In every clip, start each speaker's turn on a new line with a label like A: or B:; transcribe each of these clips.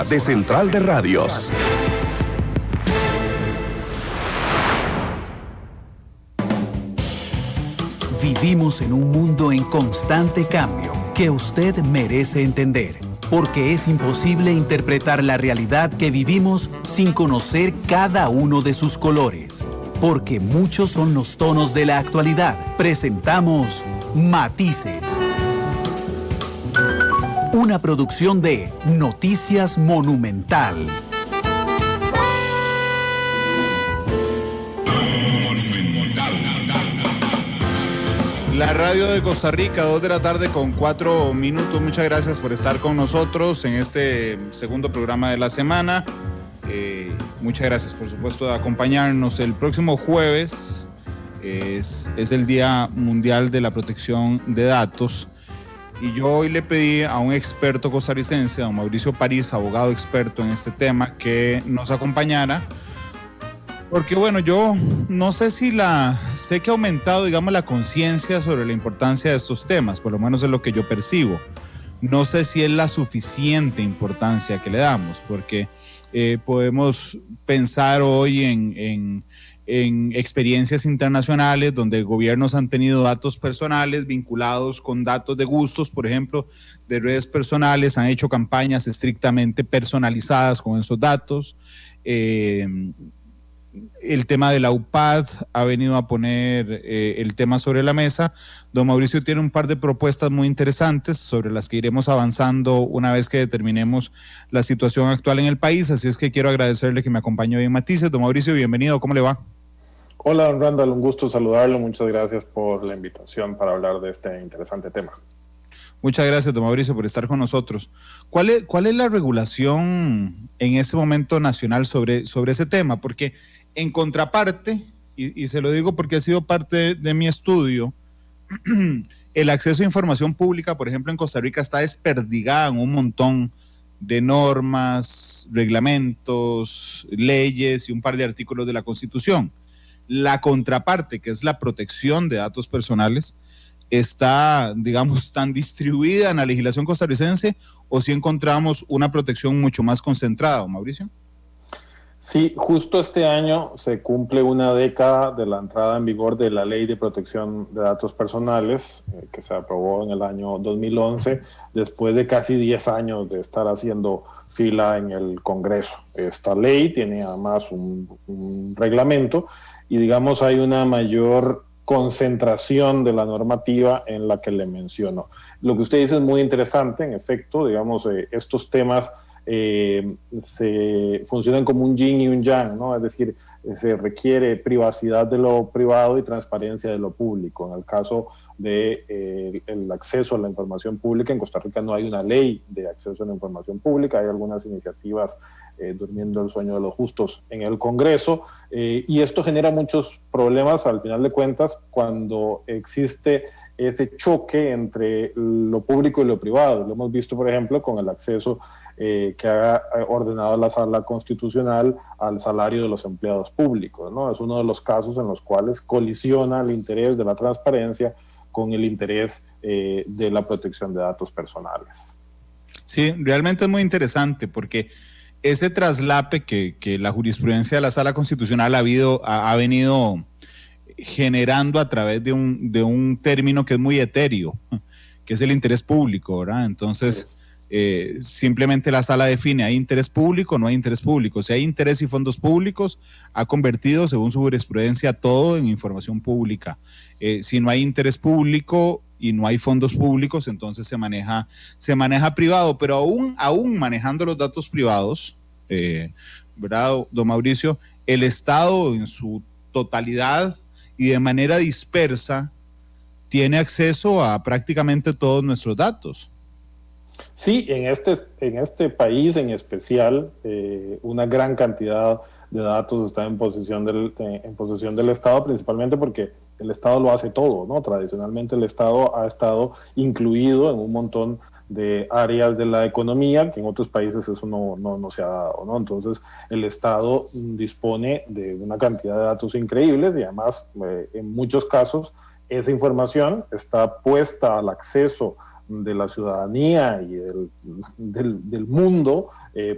A: de Central de Radios.
B: Vivimos en un mundo en constante cambio que usted merece entender, porque es imposible interpretar la realidad que vivimos sin conocer cada uno de sus colores. Porque muchos son los tonos de la actualidad. Presentamos Matices. Una producción de Noticias Monumental.
C: La radio de Costa Rica, 2 de la tarde con 4 minutos. Muchas gracias por estar con nosotros en este segundo programa de la semana. Muchas gracias, por supuesto, de acompañarnos. El próximo jueves es el Día Mundial de la Protección de Datos. Y yo hoy le pedí a un experto costarricense, a don Mauricio París, abogado experto en este tema, que nos acompañara. Porque bueno, yo no sé sé que ha aumentado, digamos, la conciencia sobre la importancia de estos temas, por lo menos es lo que yo percibo. No sé si es la suficiente importancia que le damos, porque podemos pensar hoy en experiencias internacionales donde gobiernos han tenido datos personales vinculados con datos de gustos, por ejemplo, de redes personales, han hecho campañas estrictamente personalizadas con esos datos. El tema de la UPAD ha venido a poner el tema sobre la mesa. Don Mauricio tiene un par de propuestas muy interesantes sobre las que iremos avanzando una vez que determinemos la situación actual en el país, así es que quiero agradecerle que me acompañe hoy en Matices. Don Mauricio, bienvenido, ¿cómo le va?
D: Hola, don Randall, un gusto saludarlo, muchas gracias por la invitación para hablar de este interesante tema.
C: Muchas gracias, don Mauricio, por estar con nosotros. ¿Cuál es la regulación en este momento nacional sobre ese tema? Porque en contraparte, y se lo digo porque ha sido parte de mi estudio, el acceso a información pública, por ejemplo, en Costa Rica está desperdigada en un montón de normas, reglamentos, leyes y un par de artículos de la Constitución. La contraparte, que es la protección de datos personales, está, digamos, tan distribuida en la legislación costarricense, o si encontramos una protección mucho más concentrada, Mauricio.
D: Sí, justo este año se cumple una década de la entrada en vigor de la Ley de Protección de Datos Personales, que se aprobó en el año 2011, después de casi 10 años de estar haciendo fila en el Congreso. Esta ley tiene además un reglamento y, digamos, hay una mayor concentración de la normativa en la que le menciono. Lo que usted dice es muy interesante, en efecto, digamos, estos temas se funcionan como un yin y un yang, ¿no? Es decir, se requiere privacidad de lo privado y transparencia de lo público. En el caso de el acceso a la información pública, en Costa Rica no hay una ley de acceso a la información pública, hay algunas iniciativas durmiendo el sueño de los justos en el Congreso, y esto genera muchos problemas al final de cuentas cuando existe ese choque entre lo público y lo privado. Lo hemos visto, por ejemplo, con el acceso que ha ordenado la Sala Constitucional al salario de los empleados públicos, ¿no? Es uno de los casos en los cuales colisiona el interés de la transparencia con el interés de la protección de datos personales.
C: Sí, realmente es muy interesante porque ese traslape que la jurisprudencia de la Sala Constitucional ha venido generando a través de un término que es muy etéreo, que es el interés público, ¿verdad? Entonces, simplemente la sala define, ¿hay interés público o no hay interés público? Si hay interés y fondos públicos, ha convertido, según su jurisprudencia, todo en información pública. Si no hay interés público y no hay fondos públicos, entonces se maneja privado, pero aún manejando los datos privados, ¿verdad, don Mauricio? El Estado en su totalidad y de manera dispersa tiene acceso a prácticamente todos nuestros datos.
D: Sí, en este país en especial, una gran cantidad de datos está en posesión del Estado, principalmente porque el Estado lo hace todo, ¿no? Tradicionalmente el Estado ha estado incluido en un montón de áreas de la economía, que en otros países eso no se ha dado, ¿no? Entonces el Estado dispone de una cantidad de datos increíbles y además en muchos casos esa información está puesta al acceso de la ciudadanía y del mundo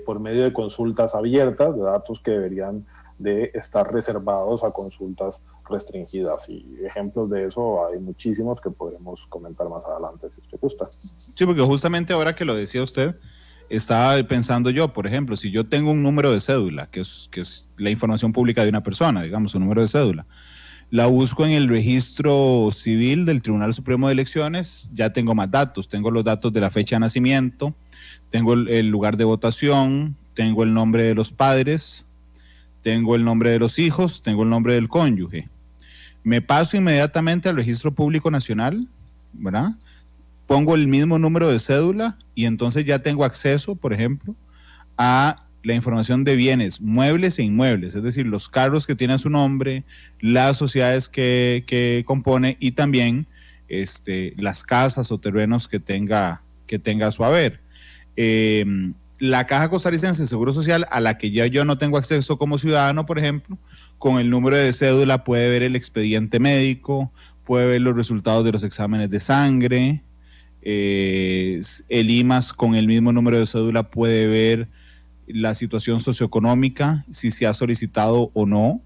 D: por medio de consultas abiertas, de datos que deberían de estar reservados a consultas restringidas. Y ejemplos de eso hay muchísimos que podremos comentar más adelante, si usted gusta.
C: Sí, porque justamente ahora que lo decía usted, estaba pensando yo, por ejemplo, si yo tengo un número de cédula, que es la información pública de una persona, digamos, un número de cédula, la busco en el registro civil del Tribunal Supremo de Elecciones, ya tengo más datos, tengo los datos de la fecha de nacimiento, tengo el lugar de votación, tengo el nombre de los padres, tengo el nombre de los hijos, tengo el nombre del cónyuge. Me paso inmediatamente al registro público nacional, ¿verdad? Pongo el mismo número de cédula y entonces ya tengo acceso, por ejemplo, a la información de bienes muebles e inmuebles, es decir, los carros que tienen su nombre, las sociedades que compone y también las casas o terrenos que tenga a su haber. La Caja Costarricense de Seguro Social, a la que ya yo no tengo acceso como ciudadano, por ejemplo, con el número de cédula puede ver el expediente médico, puede ver los resultados de los exámenes de sangre, el IMAS con el mismo número de cédula puede ver la situación socioeconómica, si se ha solicitado o no.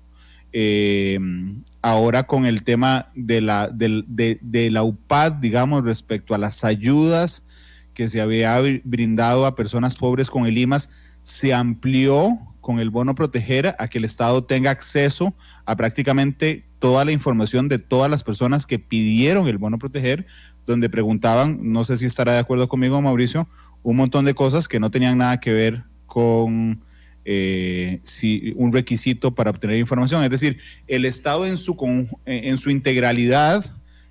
C: Ahora con el tema de la UPAD, digamos, respecto a las ayudas que se había brindado a personas pobres con el IMAS, se amplió con el bono proteger a que el Estado tenga acceso a prácticamente toda la información de todas las personas que pidieron el bono proteger, donde preguntaban, no sé si estará de acuerdo conmigo, Mauricio, un montón de cosas que no tenían nada que ver con un requisito para obtener información. Es decir, el Estado en su integralidad,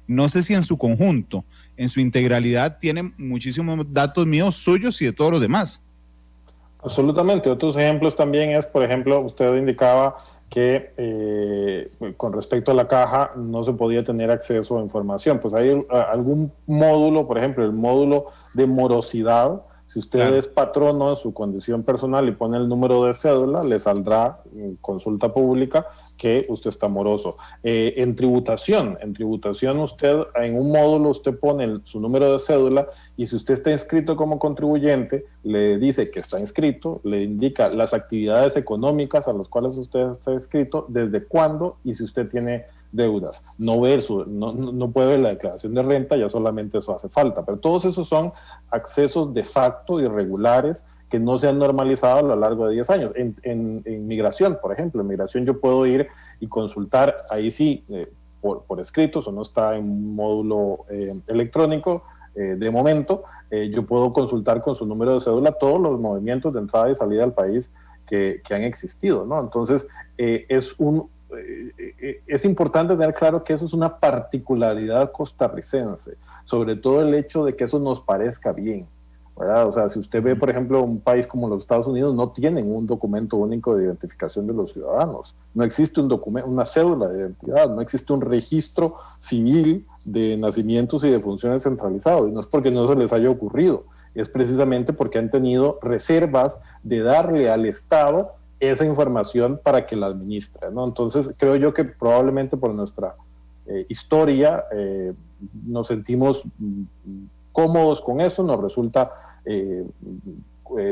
C: no sé si en su conjunto, en su integralidad tiene muchísimos datos míos, suyos y de todos los demás.
D: Absolutamente. Otros ejemplos también es, por ejemplo, usted indicaba que con respecto a la caja no se podía tener acceso a información. Pues hay algún módulo, por ejemplo, el módulo de morosidad. Si usted es patrono en su condición personal y pone el número de cédula, le saldrá en consulta pública que usted está moroso. En tributación usted, en un módulo usted pone su número de cédula y si usted está inscrito como contribuyente, le dice que está inscrito, le indica las actividades económicas a las cuales usted está inscrito, desde cuándo y si usted tiene deudas. No puede ver la declaración de renta, ya solamente eso hace falta, pero todos esos son accesos de facto irregulares que no se han normalizado a lo largo de 10 años. En migración, por ejemplo, en migración yo puedo ir y consultar, ahí sí, por escrito, eso no está en un módulo electrónico, de momento, yo puedo consultar con su número de cédula todos los movimientos de entrada y salida del país que han existido, ¿no? Entonces, es importante tener claro que eso es una particularidad costarricense, sobre todo el hecho de que eso nos parezca bien, ¿verdad? O sea, si usted ve, por ejemplo, un país como los Estados Unidos, no tienen un documento único de identificación de los ciudadanos, no existe un documento, una cédula de identidad, no existe un registro civil de nacimientos y de funciones centralizado, y no es porque no se les haya ocurrido, es precisamente porque han tenido reservas de darle al Estado esa información para que la administre, ¿no? Entonces, creo yo que probablemente por nuestra historia nos sentimos cómodos con eso, nos resulta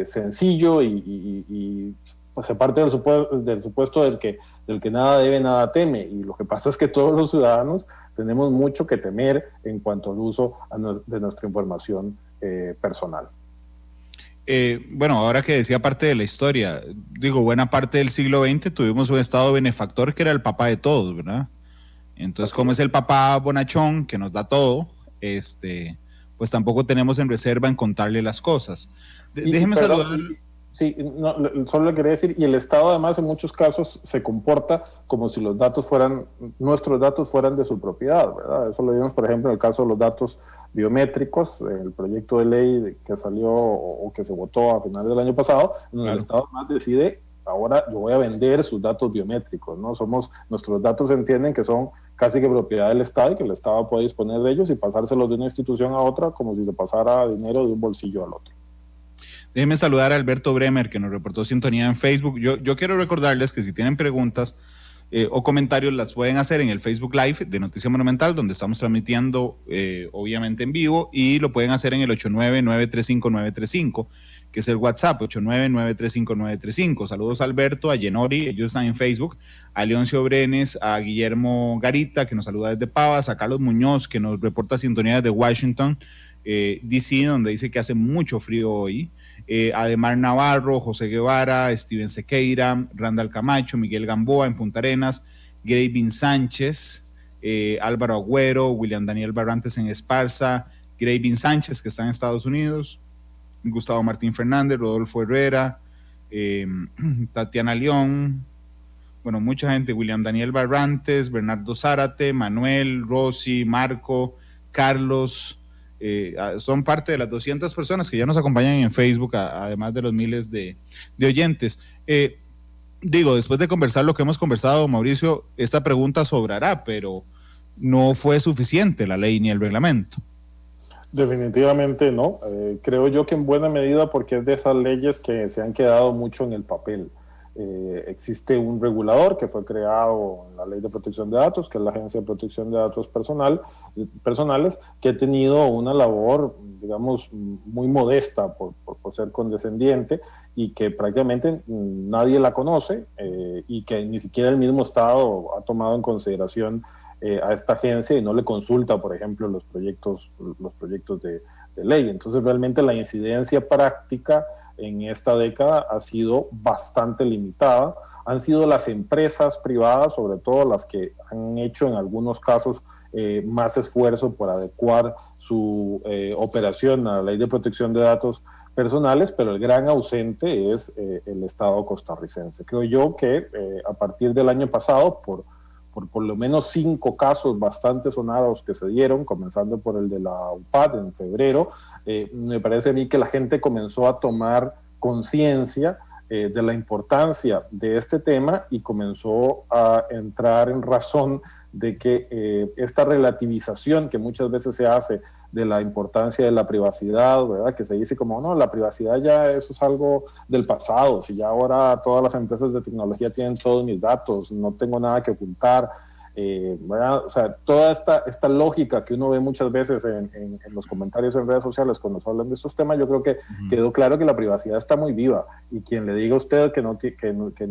D: sencillo y pues, se parte del supuesto del que nada debe, nada teme. Y lo que pasa es que todos los ciudadanos tenemos mucho que temer en cuanto al uso de nuestra información personal.
C: Bueno, ahora que decía parte de la historia, digo, buena parte del siglo XX tuvimos un Estado benefactor que era el papá de todos, ¿verdad? Entonces, como es el papá bonachón que nos da todo, pues tampoco tenemos en reserva en contarle las cosas. Déjeme saludar.
D: Sí, no, solo le quería decir, y el Estado además en muchos casos se comporta como si nuestros datos fueran de su propiedad, ¿verdad? Eso lo vimos, por ejemplo, en el caso de los datos biométricos, el proyecto de ley que salió o que se votó a finales del año pasado, en el Estado además decide, ahora yo voy a vender sus datos biométricos, ¿no? Nuestros datos se entienden que son casi que propiedad del Estado y que el Estado puede disponer de ellos y pasárselos de una institución a otra como si se pasara dinero de un bolsillo al otro.
C: Déjenme saludar a Alberto Bremer, que nos reportó sintonía en Facebook. Yo quiero recordarles que si tienen preguntas, o comentarios las pueden hacer en el Facebook Live de Noticia Monumental, donde estamos transmitiendo obviamente en vivo, y lo pueden hacer en el 899-335-935, que es el WhatsApp, 899-335-935. Saludos a Alberto, a Yenori, ellos están en Facebook, a Leoncio Brenes, a Guillermo Garita, que nos saluda desde Pavas, a Carlos Muñoz, que nos reporta sintonía desde Washington, D.C., donde dice que hace mucho frío hoy, Ademar Navarro, José Guevara, Steven Sequeira, Randall Camacho, Miguel Gamboa en Punta Arenas, Gravin Sánchez, Álvaro Agüero, William Daniel Barrantes en Esparza, Gravin Sánchez, que está en Estados Unidos, Gustavo Martín Fernández, Rodolfo Herrera, Tatiana León, bueno, mucha gente, William Daniel Barrantes, Bernardo Zárate, Manuel, Rosy, Marco, Carlos, son parte de las 200 personas que ya nos acompañan en Facebook, además de los miles de oyentes. Después de conversar lo que hemos conversado, Mauricio, esta pregunta sobrará, pero no fue suficiente la ley ni el reglamento.
D: Definitivamente no. Creo yo que en buena medida porque es de esas leyes que se han quedado mucho en el papel. Existe un regulador que fue creado en la Ley de Protección de Datos, que es la Agencia de Protección de Datos Personales, que ha tenido una labor, digamos, muy modesta por ser condescendiente, y que prácticamente nadie la conoce, y que ni siquiera el mismo Estado ha tomado en consideración a esta agencia y no le consulta, por ejemplo, los proyectos de ley. Entonces, realmente la incidencia práctica en esta década ha sido bastante limitada. Han sido las empresas privadas, sobre todo las que han hecho en algunos casos más esfuerzo por adecuar su operación a la Ley de Protección de Datos Personales, pero el gran ausente es el Estado costarricense. Creo yo que a partir del año pasado, por lo menos 5 casos bastante sonados que se dieron, comenzando por el de la UPAD en febrero, me parece a mí que la gente comenzó a tomar conciencia de la importancia de este tema y comenzó a entrar en razón de que esta relativización que muchas veces se hace de la importancia de la privacidad, ¿verdad? Que se dice como, no, la privacidad ya eso es algo del pasado, si ya ahora todas las empresas de tecnología tienen todos mis datos, no tengo nada que ocultar, ¿verdad? O sea, toda esta lógica que uno ve muchas veces en los comentarios en redes sociales cuando se hablan de estos temas, yo creo que quedó claro que la privacidad está muy viva, y quien le diga a usted que no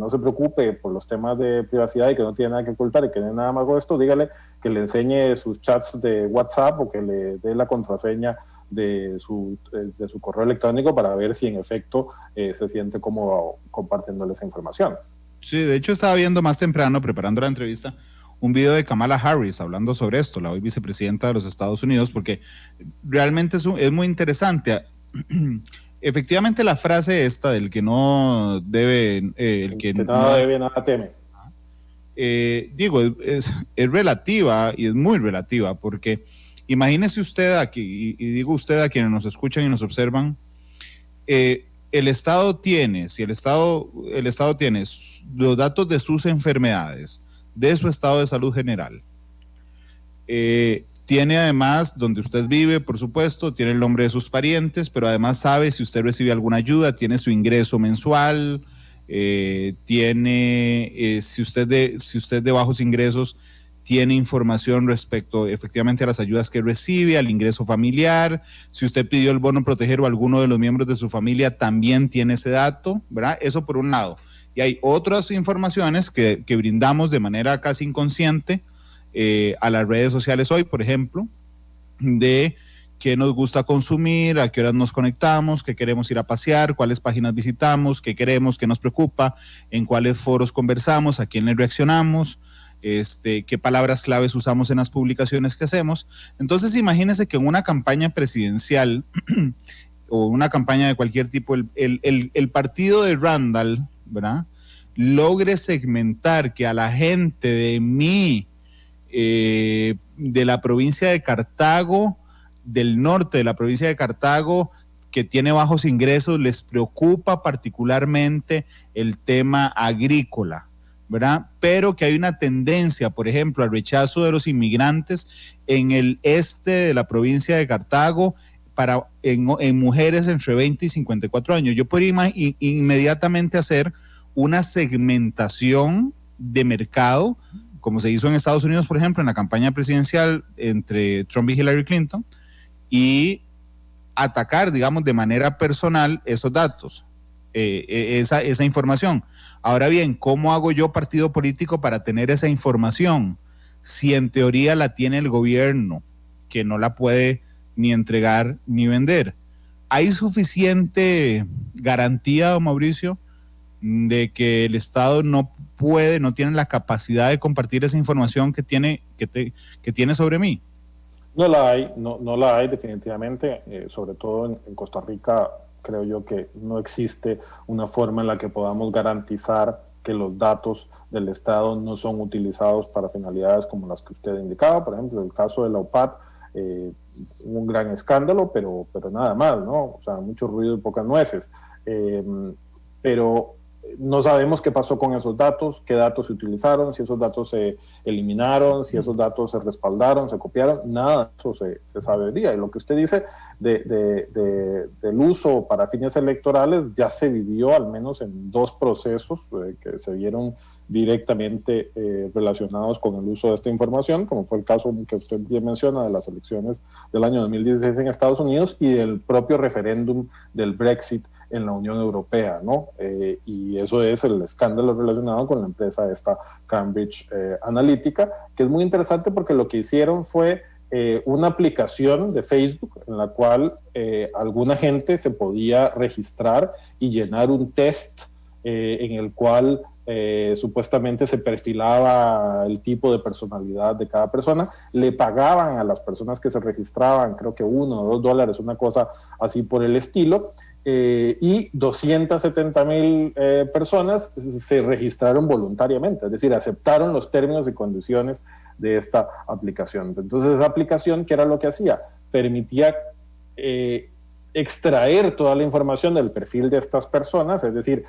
D: se preocupe por los temas de privacidad y que no tiene nada que ocultar y que no hay nada más con esto, dígale que le enseñe sus chats de WhatsApp o que le dé la contraseña de su correo electrónico para ver si en efecto se siente cómodo compartiéndole esa información.
C: Sí, de hecho estaba viendo más temprano, preparando la entrevista, un video de Kamala Harris hablando sobre esto, la hoy vicepresidenta de los Estados Unidos, porque realmente es muy interesante. Efectivamente, la frase esta del que no debe, el que
D: nada debe, nada teme.
C: Es relativa, y es muy relativa, porque imagínese usted aquí, y digo usted a quienes nos escuchan y nos observan, el Estado tiene, si el Estado tiene los datos de sus enfermedades, de su estado de salud general, tiene además donde usted vive, por supuesto, tiene el nombre de sus parientes, pero además sabe si usted recibe alguna ayuda, tiene su ingreso mensual, tiene, si usted de bajos ingresos, tiene información respecto efectivamente a las ayudas que recibe, al ingreso familiar. Si usted pidió el bono proteger o alguno de los miembros de su familia, también tiene ese dato, ¿verdad? Eso por un lado. Y hay otras informaciones que brindamos de manera casi inconsciente a las redes sociales hoy, por ejemplo, de qué nos gusta consumir, a qué horas nos conectamos, qué queremos ir a pasear, cuáles páginas visitamos, qué queremos, qué nos preocupa, en cuáles foros conversamos, a quién le reaccionamos, qué palabras claves usamos en las publicaciones que hacemos. Entonces, imagínese que en una campaña presidencial o una campaña de cualquier tipo, el partido de Randall, ¿verdad?, logre segmentar que a la gente de la provincia de Cartago, del norte de la provincia de Cartago, que tiene bajos ingresos, les preocupa particularmente el tema agrícola, ¿verdad? Pero que hay una tendencia, por ejemplo, al rechazo de los inmigrantes en el este de la provincia de Cartago, en mujeres entre 20 y 54 años. Yo podría inmediatamente hacer una segmentación de mercado, como se hizo en Estados Unidos, por ejemplo, en la campaña presidencial entre Trump y Hillary Clinton, y atacar, digamos, de manera personal esos datos, esa información. Ahora bien, ¿cómo hago yo, partido político, para tener esa información? Si en teoría la tiene el gobierno, que no la puede ni entregar ni vender. ¿Hay suficiente garantía, don Mauricio, de que el Estado no tiene la capacidad de compartir esa información que tiene sobre mí?
D: No la hay, no la hay definitivamente, sobre todo en Costa Rica. Creo yo que no existe una forma en la que podamos garantizar que los datos del Estado no son utilizados para finalidades como las que usted indicaba. Por ejemplo, en el caso de la UPAD, hubo un gran escándalo, pero nada más, ¿no? O sea, mucho ruido y pocas nueces. Pero no sabemos qué pasó con esos datos, qué datos se utilizaron, si esos datos se eliminaron, si esos datos se respaldaron, se copiaron, nada de eso se sabe hoy día. Y lo que usted dice del uso para fines electorales ya se vivió al menos en 2 procesos que se vieron directamente relacionados con el uso de esta información, como fue el caso que usted bien menciona de las elecciones del año 2016 en Estados Unidos y del propio referéndum del Brexit en la Unión Europea, ¿no? Y eso es el escándalo relacionado con la empresa esta Cambridge Analytica, que es muy interesante porque lo que hicieron fue una aplicación de Facebook en la cual alguna gente se podía registrar y llenar un test en el cual supuestamente se perfilaba el tipo de personalidad de cada persona. Le pagaban a las personas que se registraban, creo que $1 o $2, una cosa así por el estilo. Y 270,000 personas se registraron voluntariamente, es decir, aceptaron los términos y condiciones de esta aplicación. Entonces, esa aplicación, ¿qué era lo que hacía? Permitía extraer toda la información del perfil de estas personas, es decir,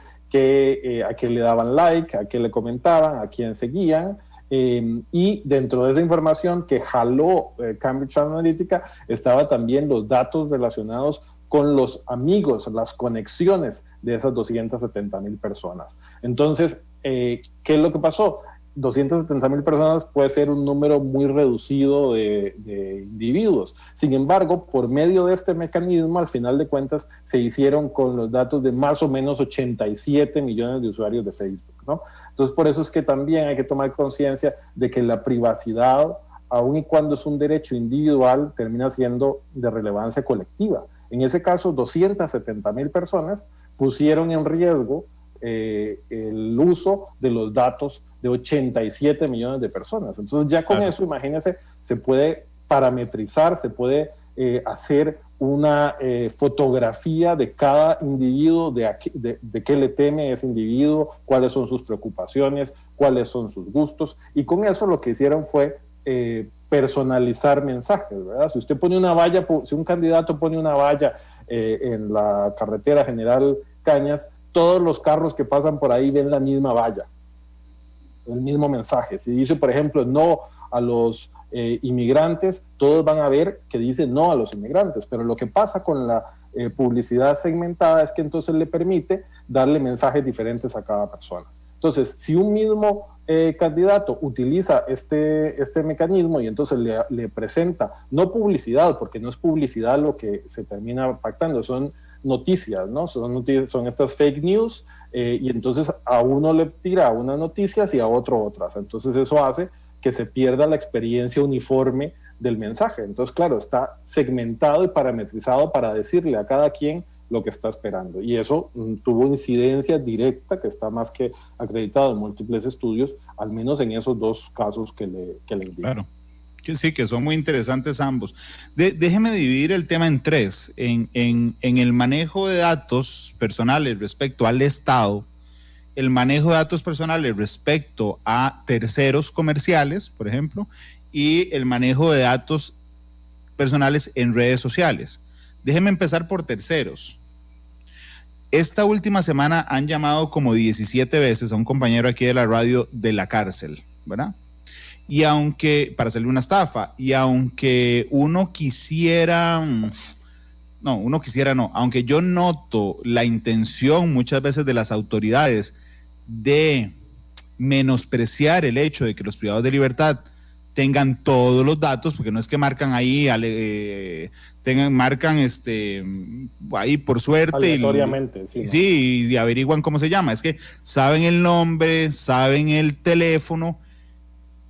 D: a quién le daban like, a quién le comentaban, a quién seguían. Y dentro de esa información que jaló Cambridge Analytica estaba también los datos relacionados con los amigos, las conexiones de esas 270,000 personas. Entonces, ¿qué es lo que pasó? 270,000 personas puede ser un número muy reducido de individuos. Sin embargo, por medio de este mecanismo, al final de cuentas, se hicieron con los datos de más o menos 87 millones de usuarios de Facebook, ¿no? Entonces, por eso es que también hay que tomar conciencia de que la privacidad, aun y cuando es un derecho individual, termina siendo de relevancia colectiva. En ese caso, 270,000 personas pusieron en riesgo el uso de los datos de 87 millones de personas. Entonces ya con eso, imagínense, se puede parametrizar, se puede hacer una fotografía de cada individuo, de qué le teme ese individuo, cuáles son sus preocupaciones, cuáles son sus gustos, y con eso lo que hicieron fue personalizar mensajes, ¿verdad? Si usted pone una valla, si un candidato pone una valla en la carretera General Cañas, todos los carros que pasan por ahí ven la misma valla, el mismo mensaje. Si dice, por ejemplo, no a los inmigrantes, todos van a ver que dice no a los inmigrantes, pero lo que pasa con la publicidad segmentada es que entonces le permite darle mensajes diferentes a cada persona. Entonces, si un mismo candidato utiliza este mecanismo y entonces le presenta, no publicidad, porque no es publicidad lo que se termina pactando, son noticias, ¿no? Son estas fake news, y entonces a uno le tira unas noticias y a otro otras. Entonces eso hace que se pierda la experiencia uniforme del mensaje. Entonces, claro, está segmentado y parametrizado para decirle a cada quien lo que está esperando. Y eso tuvo incidencia directa, que está más que acreditado en múltiples estudios, al menos en esos 2 casos que le indico.
C: Claro. Que sí, que son muy interesantes ambos. Déjeme dividir el tema en 3. En el manejo de datos personales respecto al Estado, el manejo de datos personales respecto a terceros comerciales, por ejemplo, y el manejo de datos personales en redes sociales. Déjeme empezar por terceros. Esta última semana han llamado como 17 veces a un compañero aquí de la radio de la cárcel, ¿verdad? Y aunque, para hacerle una estafa, y aunque aunque yo noto la intención muchas veces de las autoridades de menospreciar el hecho de que los privados de libertad tengan todos los datos, porque no es que marcan ahí, marcan ahí por suerte.
D: Aleatoriamente, sí.
C: Sí, y averiguan cómo se llama. Es que saben el nombre, saben el teléfono,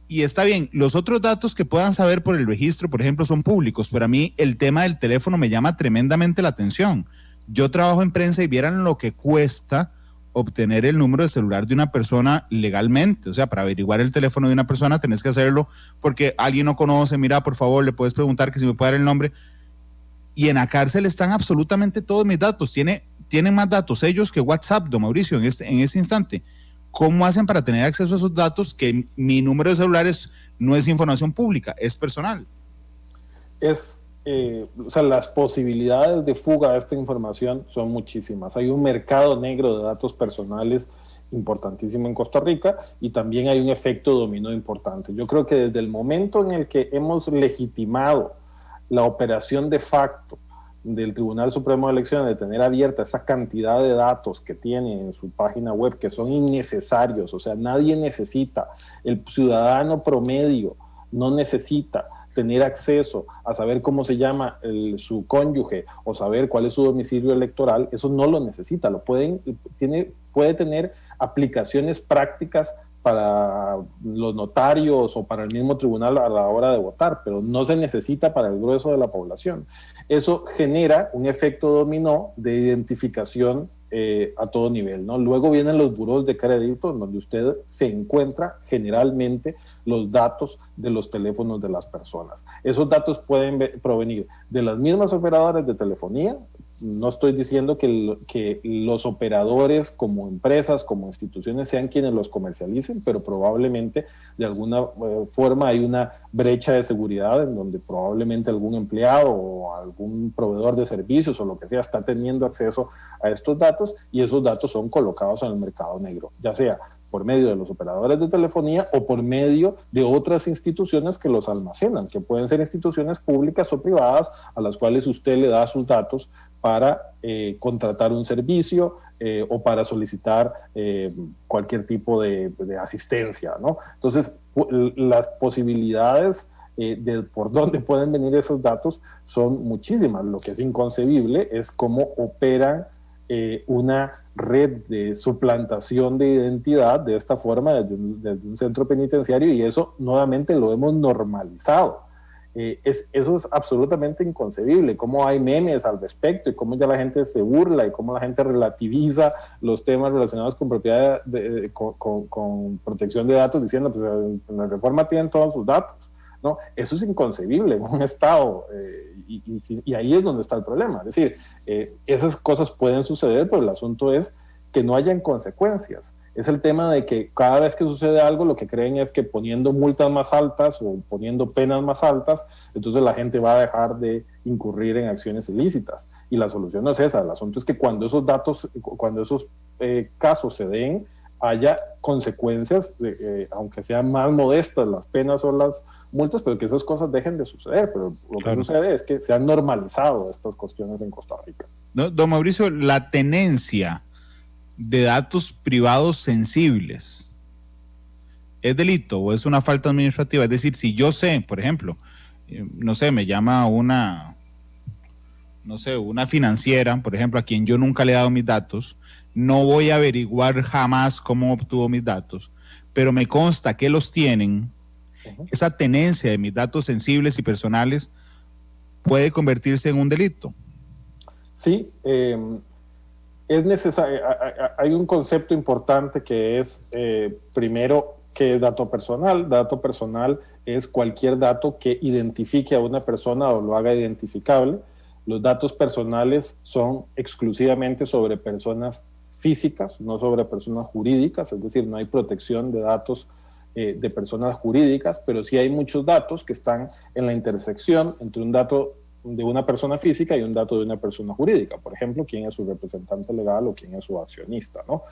C: y está bien. Los otros datos que puedan saber por el registro, por ejemplo, son públicos, pero a mí el tema del teléfono me llama tremendamente la atención. Yo trabajo en prensa y vieran lo que cuesta obtener el número de celular de una persona legalmente. O sea, para averiguar el teléfono de una persona tenés que hacerlo porque alguien no conoce. Mira, por favor, le puedes preguntar que si me puede dar el nombre. Y en la cárcel están absolutamente todos mis datos. Tienen más datos ellos que WhatsApp, don Mauricio, en este instante. ¿Cómo hacen para tener acceso a esos datos? Que mi número de celular no es información pública, es personal.
D: O sea, las posibilidades de fuga de esta información son muchísimas. Hay un mercado negro de datos personales importantísimo en Costa Rica y también hay un efecto dominó importante. Yo creo que desde el momento en el que hemos legitimado la operación de facto del Tribunal Supremo de Elecciones de tener abierta esa cantidad de datos que tiene en su página web que son innecesarios, o sea, nadie necesita, el ciudadano promedio no necesita tener acceso a saber cómo se llama su cónyuge o saber cuál es su domicilio electoral, eso no lo necesita, puede tener aplicaciones prácticas para los notarios o para el mismo tribunal a la hora de votar, pero no se necesita para el grueso de la población. Eso genera un efecto dominó de identificación a todo nivel, ¿no? Luego vienen los burós de crédito, donde usted se encuentra generalmente los datos de los teléfonos de las personas. Esos datos pueden provenir de las mismas operadoras de telefonía. No estoy diciendo que los operadores como empresas, como instituciones sean quienes los comercialicen, pero probablemente de alguna forma hay una brecha de seguridad en donde probablemente algún empleado o algún proveedor de servicios o lo que sea está teniendo acceso a estos datos y esos datos son colocados en el mercado negro, ya sea por medio de los operadores de telefonía o por medio de otras instituciones que los almacenan, que pueden ser instituciones públicas o privadas a las cuales usted le da sus datos para contratar un servicio o para solicitar cualquier tipo de asistencia, ¿no? Entonces, las posibilidades de por dónde pueden venir esos datos son muchísimas. Lo que es inconcebible es cómo operan una red de suplantación de identidad de esta forma desde un centro penitenciario, y eso nuevamente lo hemos normalizado. Eso es absolutamente inconcebible, cómo hay memes al respecto y cómo ya la gente se burla y cómo la gente relativiza los temas relacionados con propiedad con protección de datos diciendo pues en la reforma tienen todos sus datos, ¿no? Eso es inconcebible en un Estado y ahí es donde está el problema. Es decir, esas cosas pueden suceder, pero el asunto es que no hayan consecuencias. Es el tema de que cada vez que sucede algo, lo que creen es que poniendo multas más altas o poniendo penas más altas, entonces la gente va a dejar de incurrir en acciones ilícitas. Y la solución no es esa. El asunto es que cuando esos casos se den, haya consecuencias, aunque sean más modestas las penas o las multas, pero que esas cosas dejen de suceder. Pero lo que sucede es que se han normalizado estas cuestiones en Costa Rica.
C: No, don Mauricio, la tenencia de datos privados sensibles, ¿es delito o es una falta administrativa? Es decir, si yo sé, por ejemplo, no sé, me llama una financiera, por ejemplo, a quien yo nunca le he dado mis datos, no voy a averiguar jamás cómo obtuvo mis datos, pero me consta que los tienen. Esa tenencia de mis datos sensibles y personales puede convertirse en un delito.
D: Sí, es necesario. Hay un concepto importante que es, primero, ¿qué es dato personal? Dato personal es cualquier dato que identifique a una persona o lo haga identificable. Los datos personales son exclusivamente sobre personas físicas, no sobre personas jurídicas, es decir, no hay protección de datos de personas jurídicas, pero sí hay muchos datos que están en la intersección entre un dato de una persona física y un dato de una persona jurídica. Por ejemplo, quién es su representante legal o quién es su accionista, ¿no?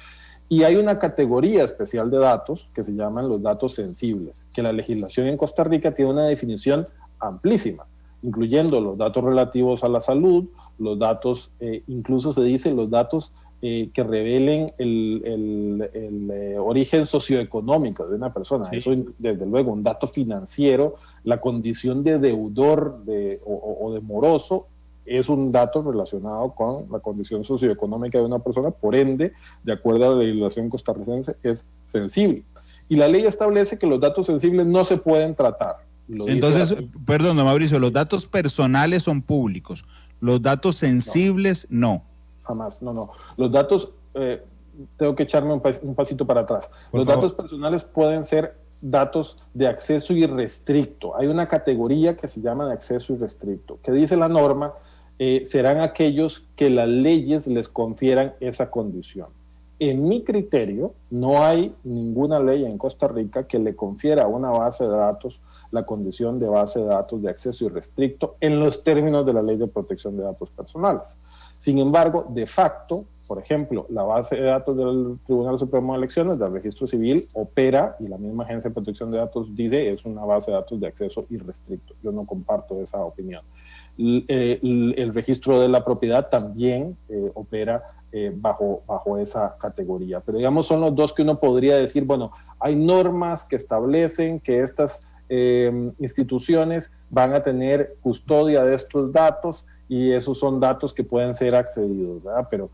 D: Y hay una categoría especial de datos que se llaman los datos sensibles, que la legislación en Costa Rica tiene una definición amplísima. incluyendo los datos relativos a la salud, los datos, incluso se dice los datos que revelen el origen socioeconómico de una persona. Sí. Eso, desde luego, un dato financiero, la condición de deudor o de moroso, es un dato relacionado con la condición socioeconómica de una persona, por ende, de acuerdo a la legislación costarricense, es sensible. Y la ley establece que los datos sensibles no se pueden tratar.
C: Entonces, perdón, Mauricio, los datos personales son públicos, los datos sensibles no.
D: Jamás, no. Los datos, tengo que echarme un pasito para atrás. Los datos personales pueden ser datos de acceso irrestricto. Hay una categoría que se llama de acceso irrestricto, que dice la norma, serán aquellos que las leyes les confieran esa condición. En mi criterio, no hay ninguna ley en Costa Rica que le confiera a una base de datos la condición de base de datos de acceso irrestricto en los términos de la Ley de Protección de Datos Personales. Sin embargo, de facto, por ejemplo, la base de datos del Tribunal Supremo de Elecciones, del Registro Civil, opera, y la misma Agencia de Protección de Datos dice, es una base de datos de acceso irrestricto. Yo no comparto esa opinión. El registro de la propiedad también opera bajo esa categoría. Pero digamos, son los dos que uno podría decir, bueno, hay normas que establecen que estas instituciones van a tener custodia de estos datos y esos son datos que pueden ser accedidos, ¿verdad? Pero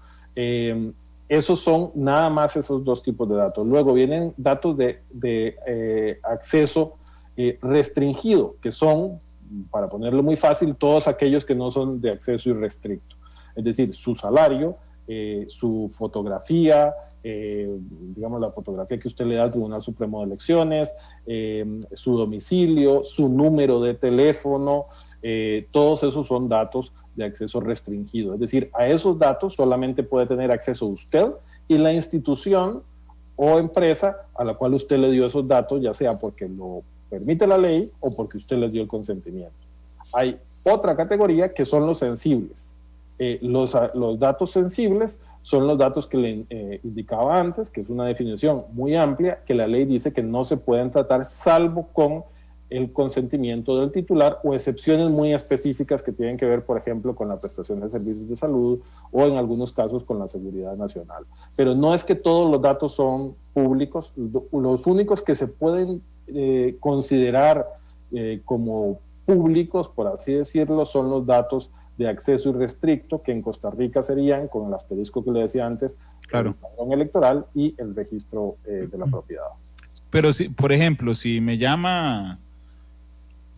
D: esos son nada más esos dos tipos de datos. Luego vienen datos de acceso restringido, que son, para ponerlo muy fácil, todos aquellos que no son de acceso irrestricto. Es decir, su salario, su fotografía, digamos la fotografía que usted le da al Tribunal Supremo de Elecciones, su domicilio, su número de teléfono, todos esos son datos de acceso restringido. Es decir, a esos datos solamente puede tener acceso usted y la institución o empresa a la cual usted le dio esos datos, ya sea porque lo permite la ley o porque usted les dio el consentimiento. Hay otra categoría que son los sensibles. Los datos sensibles son los datos que le indicaba antes, que es una definición muy amplia, que la ley dice que no se pueden tratar salvo con el consentimiento del titular o excepciones muy específicas que tienen que ver, por ejemplo, con la prestación de servicios de salud o en algunos casos con la seguridad nacional. Pero no es que todos los datos son públicos, los únicos que se pueden considerar como públicos, por así decirlo, son los datos de acceso irrestricto, que en Costa Rica serían, con el asterisco que le decía antes, claro, el padrón electoral y el registro de la propiedad.
C: Pero, si, por ejemplo, si me llama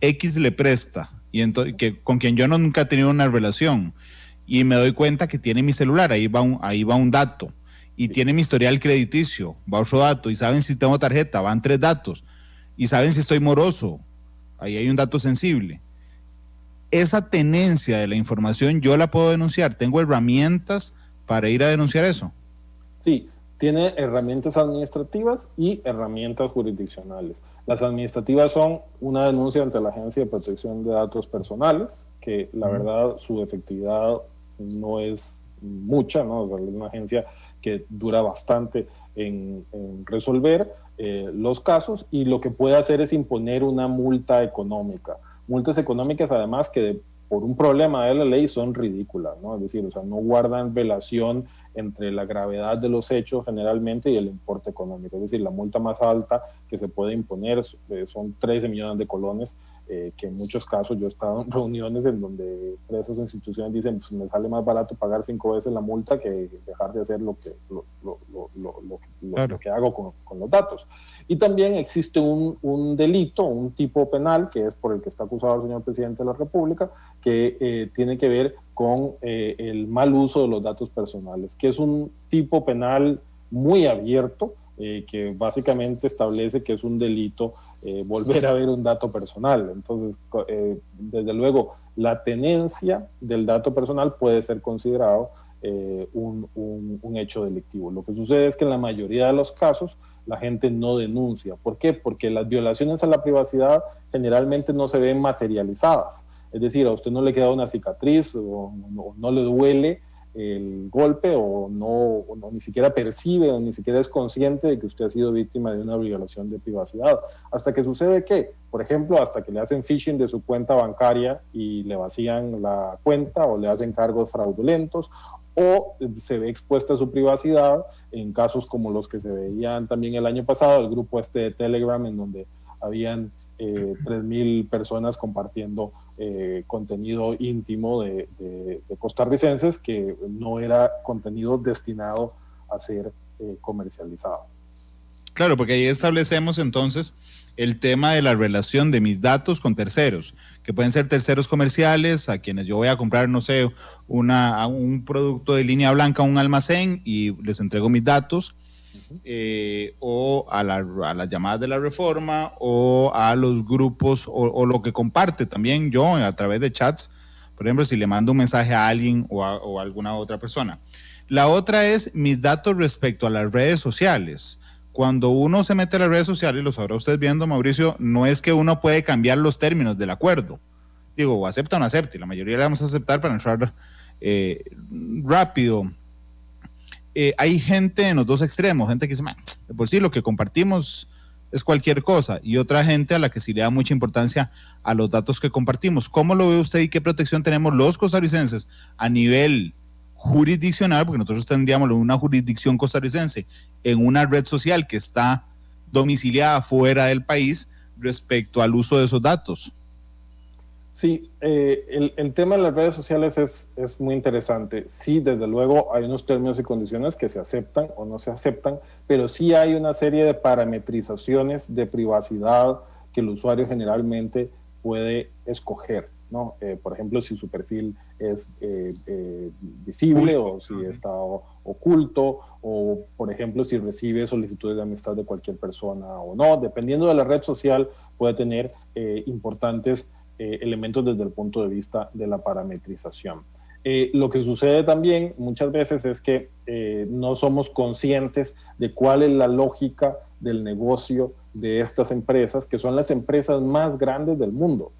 C: X le presta, y con quien yo nunca he tenido una relación, y me doy cuenta que tiene mi celular, ahí va un dato, y sí, tiene mi historial crediticio, va otro dato, y saben si tengo tarjeta, van 3 datos, y saben si estoy moroso, ahí hay un dato sensible. Esa tenencia de la información yo la puedo denunciar, tengo herramientas para ir a denunciar eso.
D: Sí, tiene herramientas administrativas y herramientas jurisdiccionales. Las administrativas son una denuncia ante la Agencia de Protección de Datos Personales, que la verdad su efectividad no es mucha, ¿no? O sea, es una agencia que dura bastante en resolver los casos, y lo que puede hacer es imponer una multa económica. Multas económicas, además, que por un problema de la ley son ridículas, ¿no? Es decir, o sea, no guardan relación entre la gravedad de los hechos generalmente y el importe económico. Es decir, la multa más alta que se puede imponer son 13 millones de colones, que en muchos casos yo he estado en reuniones en donde esas instituciones dicen, pues me sale más barato pagar 5 veces la multa que dejar de hacer lo que hago con los datos. Y también existe un delito, un tipo penal, que es por el que está acusado el señor presidente de la República, que tiene que ver con el mal uso de los datos personales, que es un tipo penal muy abierto, que básicamente establece que es un delito volver a ver un dato personal. Entonces, desde luego, la tenencia del dato personal puede ser considerado un hecho delictivo. Lo que sucede es que en la mayoría de los casos la gente no denuncia. ¿Por qué? Porque las violaciones a la privacidad generalmente no se ven materializadas. Es decir, a usted no le queda una cicatriz o no le duele el golpe o no ni siquiera percibe o ni siquiera es consciente de que usted ha sido víctima de una violación de privacidad. Hasta que sucede que, por ejemplo, hasta que le hacen phishing de su cuenta bancaria y le vacían la cuenta o le hacen cargos fraudulentos, o se ve expuesta su privacidad en casos como los que se veían también el año pasado, el grupo de Telegram, en donde habían 3,000 personas compartiendo contenido íntimo de costarricenses que no era contenido destinado a ser comercializado.
C: Claro, porque ahí establecemos entonces el tema de la relación de mis datos con terceros, que pueden ser terceros comerciales, a quienes yo voy a comprar, no sé, un producto de línea blanca, un almacén, y les entrego mis datos, o a las llamadas de la reforma, o a los grupos, o lo que comparte también yo a través de chats, por ejemplo, si le mando un mensaje a alguien o a alguna otra persona. La otra es mis datos respecto a las redes sociales. Cuando uno se mete a las redes sociales, lo sabrá usted viendo, Mauricio, no es que uno puede cambiar los términos del acuerdo. Digo, o acepta o no acepta, y la mayoría le vamos a aceptar para entrar rápido. Hay gente en los dos extremos, gente que dice, de por sí lo que compartimos es cualquier cosa, y otra gente a la que sí le da mucha importancia a los datos que compartimos. ¿Cómo lo ve usted y qué protección tenemos los costarricenses a nivel jurisdiccional, porque nosotros tendríamos una jurisdicción costarricense en una red social que está domiciliada fuera del país respecto al uso de esos datos?
D: Sí, el tema de las redes sociales es muy interesante. Sí, desde luego hay unos términos y condiciones que se aceptan o no se aceptan, pero sí hay una serie de parametrizaciones de privacidad que el usuario generalmente puede escoger, ¿no? Por ejemplo, si su perfil es visible o si está oculto, o por ejemplo, si recibe solicitudes de amistad de cualquier persona o no. Dependiendo de la red social, puede tener importantes elementos desde el punto de vista de la parametrización. Lo que sucede también muchas veces es que no somos conscientes de cuál es la lógica del negocio de estas empresas, que son las empresas más grandes del mundo.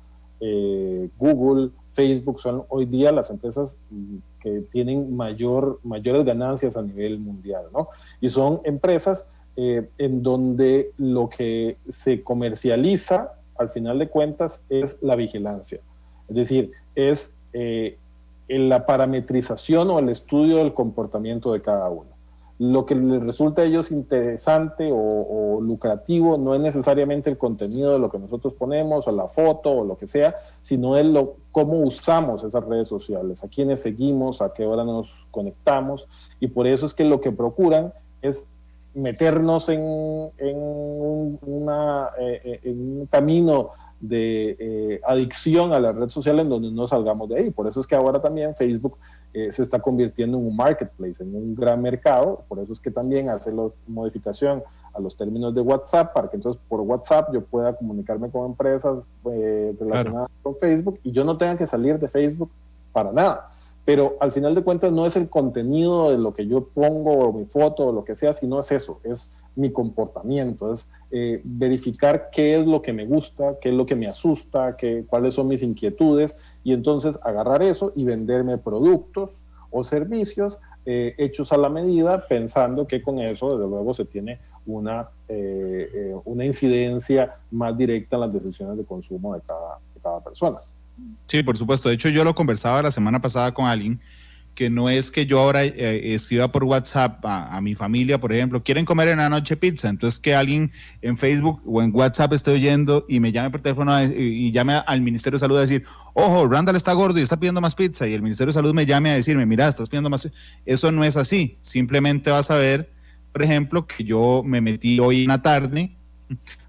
D: Google, Facebook son hoy día las empresas que tienen mayores ganancias a nivel mundial, ¿no? Y son empresas en donde lo que se comercializa al final de cuentas es la vigilancia. Es decir, es la parametrización o el estudio del comportamiento de cada uno. Lo que les resulta a ellos interesante o lucrativo no es necesariamente el contenido de lo que nosotros ponemos, o la foto, o lo que sea, sino es cómo usamos esas redes sociales, a quiénes seguimos, a qué hora nos conectamos, y por eso es que lo que procuran es meternos en un camino de adicción a la red social en donde no salgamos de ahí. Por eso es que ahora también Facebook se está convirtiendo en un marketplace, en un gran mercado. Por eso es que también hace la modificación a los términos de WhatsApp, para que entonces por WhatsApp yo pueda comunicarme con empresas relacionadas con Facebook, y yo no tenga que salir de Facebook para nada. Pero al final de cuentas no es el contenido de lo que yo pongo, o mi foto, o lo que sea, sino es eso, es mi comportamiento, es verificar qué es lo que me gusta, qué es lo que me asusta, cuáles son mis inquietudes, y entonces agarrar eso y venderme productos o servicios hechos a la medida, pensando que con eso, desde luego, se tiene una incidencia más directa en las decisiones de consumo de cada persona.
C: Sí, por supuesto. De hecho, yo lo conversaba la semana pasada con alguien, que no es que yo ahora escriba por WhatsApp a mi familia, por ejemplo, quieren comer en la noche pizza, entonces que alguien en Facebook o en WhatsApp esté oyendo y me llame por teléfono y llame al Ministerio de Salud a decir, ojo, Randall está gordo y está pidiendo más pizza, y el Ministerio de Salud me llame a decirme, mira, estás pidiendo más. Eso no es así. Simplemente vas a ver, por ejemplo, que yo me metí hoy en la tarde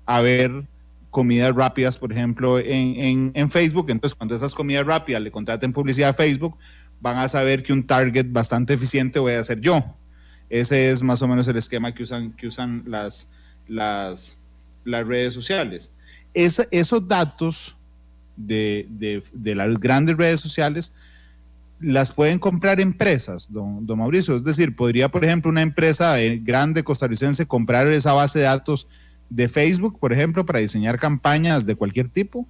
C: a ver comidas rápidas, por ejemplo, en Facebook. Entonces, cuando esas comidas rápidas le contraten publicidad a Facebook, van a saber que un target bastante eficiente voy a ser yo. Ese es más o menos el esquema que usan las redes sociales. Esos datos de las grandes redes sociales las pueden comprar empresas, don Mauricio. Es decir, podría, por ejemplo, una empresa grande costarricense comprar esa base de datos de Facebook, por ejemplo, para diseñar campañas de cualquier tipo.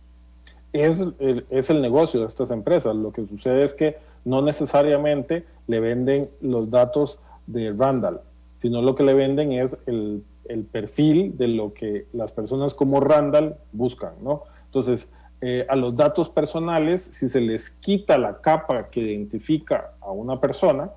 D: es el negocio de estas empresas. Lo que sucede es que no necesariamente le venden los datos de Randall, sino lo que le venden es el perfil de lo que las personas como Randall buscan, ¿no? Entonces, a los datos personales, si se les quita la capa que identifica a una persona,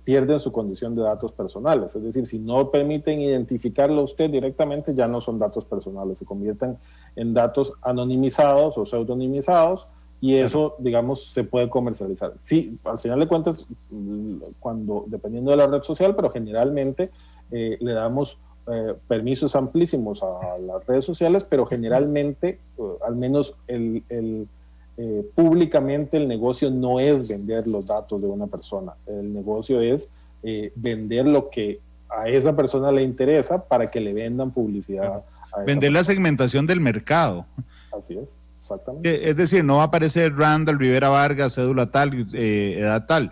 D: pierden su condición de datos personales. Es decir, si no permiten identificarlo a usted directamente, ya no son datos personales, se convierten en datos anonimizados o pseudonimizados, y eso, digamos, se puede comercializar. Sí, al final de cuentas, dependiendo de la red social, pero generalmente le damos permisos amplísimos a las redes sociales, pero generalmente, al menos públicamente, el negocio no es vender los datos de una persona. El negocio es vender lo que a esa persona le interesa para que le vendan publicidad.
C: Vender la segmentación del mercado.
D: Así es, exactamente.
C: Es decir, no va a aparecer Randall Rivera Vargas, cédula tal, edad tal,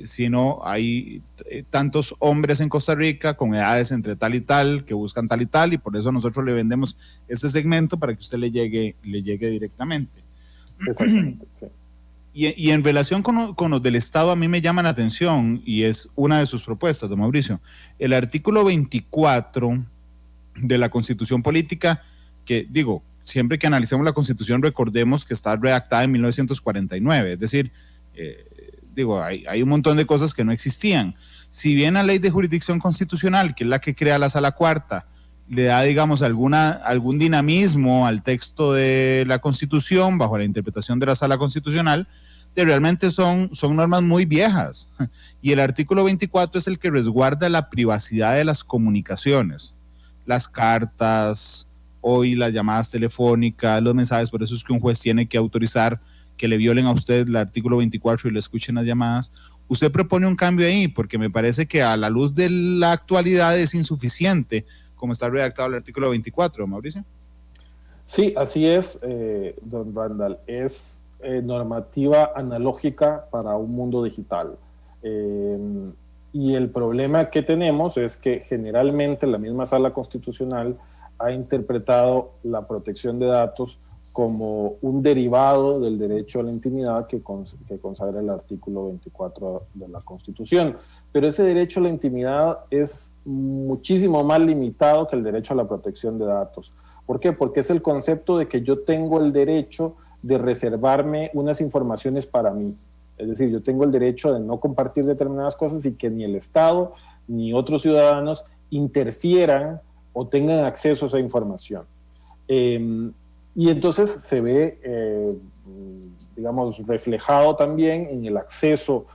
C: sino hay tantos hombres en Costa Rica con edades entre tal y tal que buscan tal y tal, y por eso nosotros le vendemos este segmento para que usted le llegue directamente.
D: Exactamente, sí.
C: Y en relación con los del Estado, a mí me llama la atención, y es una de sus propuestas, don Mauricio, el artículo 24 de la Constitución Política, que digo, siempre que analicemos la Constitución recordemos que está redactada en 1949, es decir, hay un montón de cosas que no existían. Si bien la Ley de Jurisdicción Constitucional, que es la que crea la Sala Cuarta, le da, digamos, algún dinamismo al texto de la Constitución bajo la interpretación de la Sala Constitucional, realmente son normas muy viejas. Y el artículo 24 es el que resguarda la privacidad de las comunicaciones, las cartas, hoy las llamadas telefónicas, los mensajes. Por eso es que un juez tiene que autorizar que le violen a usted el artículo 24 y le escuchen las llamadas. Usted propone un cambio ahí, porque me parece que a la luz de la actualidad es insuficiente como está redactado el artículo 24, Mauricio.
D: Sí, así es, don Randall. Es normativa analógica para un mundo digital. Y el problema que tenemos es que generalmente la misma Sala Constitucional ha interpretado la protección de datos como un derivado del derecho a la intimidad que consagra el artículo 24 de la Constitución. Pero ese derecho a la intimidad es muchísimo más limitado que el derecho a la protección de datos. ¿Por qué? Porque es el concepto de que yo tengo el derecho de reservarme unas informaciones para mí. Es decir, yo tengo el derecho de no compartir determinadas cosas y que ni el Estado ni otros ciudadanos interfieran o tengan acceso a esa información. Y entonces se ve, digamos, reflejado también en el acceso,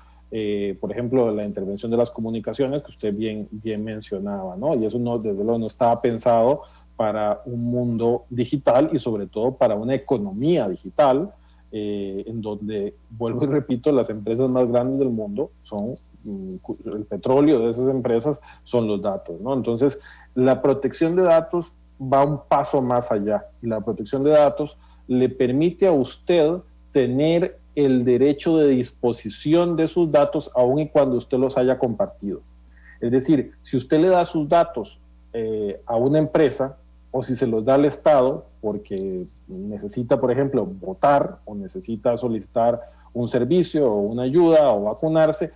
D: por ejemplo, la intervención de las comunicaciones que usted bien mencionaba, ¿no? Y eso desde luego no estaba pensado para un mundo digital y sobre todo para una economía digital, en donde, vuelvo y repito, las empresas más grandes del mundo son, el petróleo de esas empresas son los datos, ¿no? Entonces, la protección de datos va un paso más allá. La protección de datos le permite a usted tener el derecho de disposición de sus datos aun y cuando usted los haya compartido. Es decir, si usted le da sus datos a una empresa o si se los da al Estado porque necesita, por ejemplo, votar o necesita solicitar un servicio o una ayuda o vacunarse,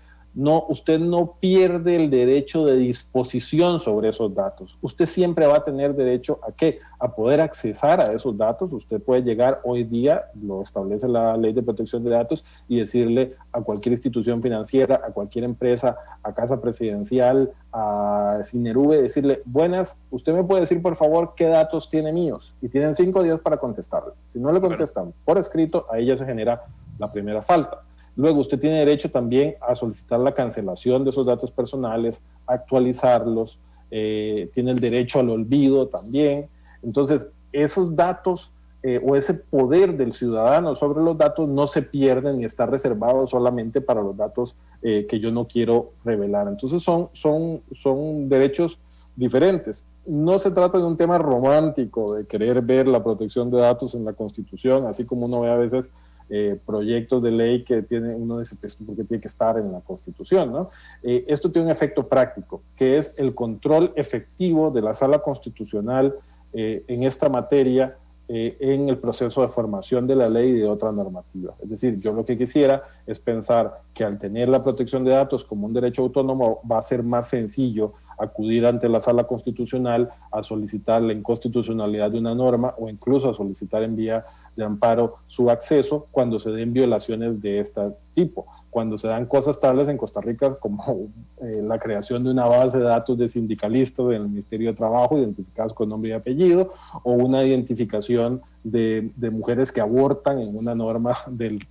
D: usted no pierde el derecho de disposición sobre esos datos. Usted siempre va a tener derecho ¿a qué? A poder accesar a esos datos. Usted puede llegar hoy día, lo establece la Ley de Protección de Datos, y decirle a cualquier institución financiera, a cualquier empresa, a Casa Presidencial, a Cinerube, decirle, buenas, usted me puede decir por favor qué datos tiene míos, y tienen 5 días para contestarle. Si no le contestan por escrito, ahí ya se genera la primera falta. Luego, usted tiene derecho también a solicitar la cancelación de esos datos personales, actualizarlos, tiene el derecho al olvido también. Entonces, esos datos o ese poder del ciudadano sobre los datos no se pierden ni está reservado solamente para los datos que yo no quiero revelar. Entonces, son derechos diferentes. No se trata de un tema romántico de querer ver la protección de datos en la Constitución, así como uno ve a veces proyectos de ley que uno dice porque tiene que estar en la Constitución, ¿no? Esto tiene un efecto práctico, que es el control efectivo de la Sala Constitucional en esta materia en el proceso de formación de la ley y de otra normativa. Es decir, yo lo que quisiera es pensar que al tener la protección de datos como un derecho autónomo va a ser más sencillo acudir ante la Sala Constitucional a solicitar la inconstitucionalidad de una norma o incluso a solicitar en vía de amparo su acceso cuando se den violaciones de este tipo. Cuando se dan cosas tales en Costa Rica como la creación de una base de datos de sindicalistas del Ministerio de Trabajo identificados con nombre y apellido, o una identificación de mujeres que abortan en una norma del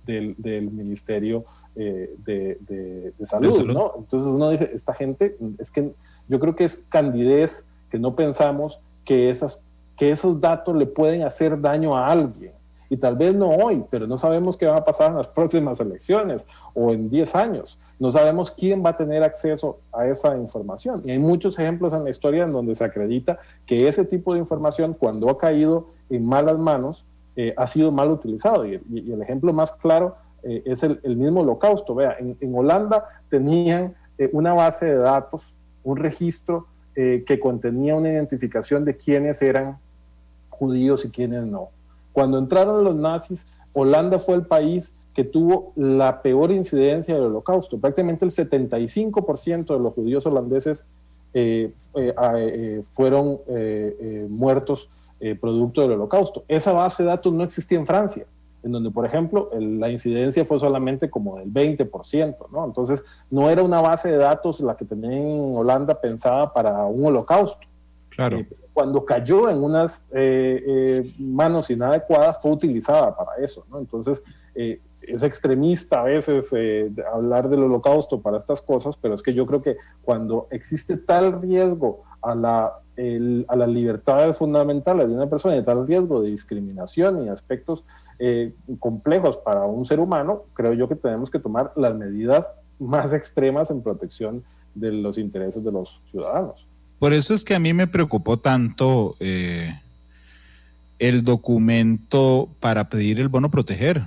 D: Ministerio de Salud, ¿no? Entonces uno dice, esta gente, es que yo creo que es candidez que no pensamos que esos datos le pueden hacer daño a alguien. Y tal vez no hoy, pero no sabemos qué va a pasar en las próximas elecciones o en 10 años. No sabemos quién va a tener acceso a esa información. Y hay muchos ejemplos en la historia en donde se acredita que ese tipo de información, cuando ha caído en malas manos, ha sido mal utilizado. Y el ejemplo más claro es el mismo Holocausto. Vea, en Holanda tenían una base de datos, un registro que contenía una identificación de quiénes eran judíos y quiénes no. Cuando entraron los nazis, Holanda fue el país que tuvo la peor incidencia del Holocausto. Prácticamente el 75% de los judíos holandeses fueron muertos producto del Holocausto. Esa base de datos no existía en Francia, en donde, por ejemplo, la incidencia fue solamente como del 20%, ¿no? Entonces, no era una base de datos la que tenían en Holanda pensada para un holocausto.
C: Claro.
D: Cuando cayó en unas manos inadecuadas, fue utilizada para eso, ¿no? Entonces, es extremista a veces hablar del holocausto para estas cosas, pero es que yo creo que cuando existe tal riesgo a las libertades fundamentales de una persona y tal riesgo de discriminación y aspectos complejos para un ser humano, creo yo que tenemos que tomar las medidas más extremas en protección de los intereses de los ciudadanos.
C: Por eso es que a mí me preocupó tanto el documento para pedir el bono proteger.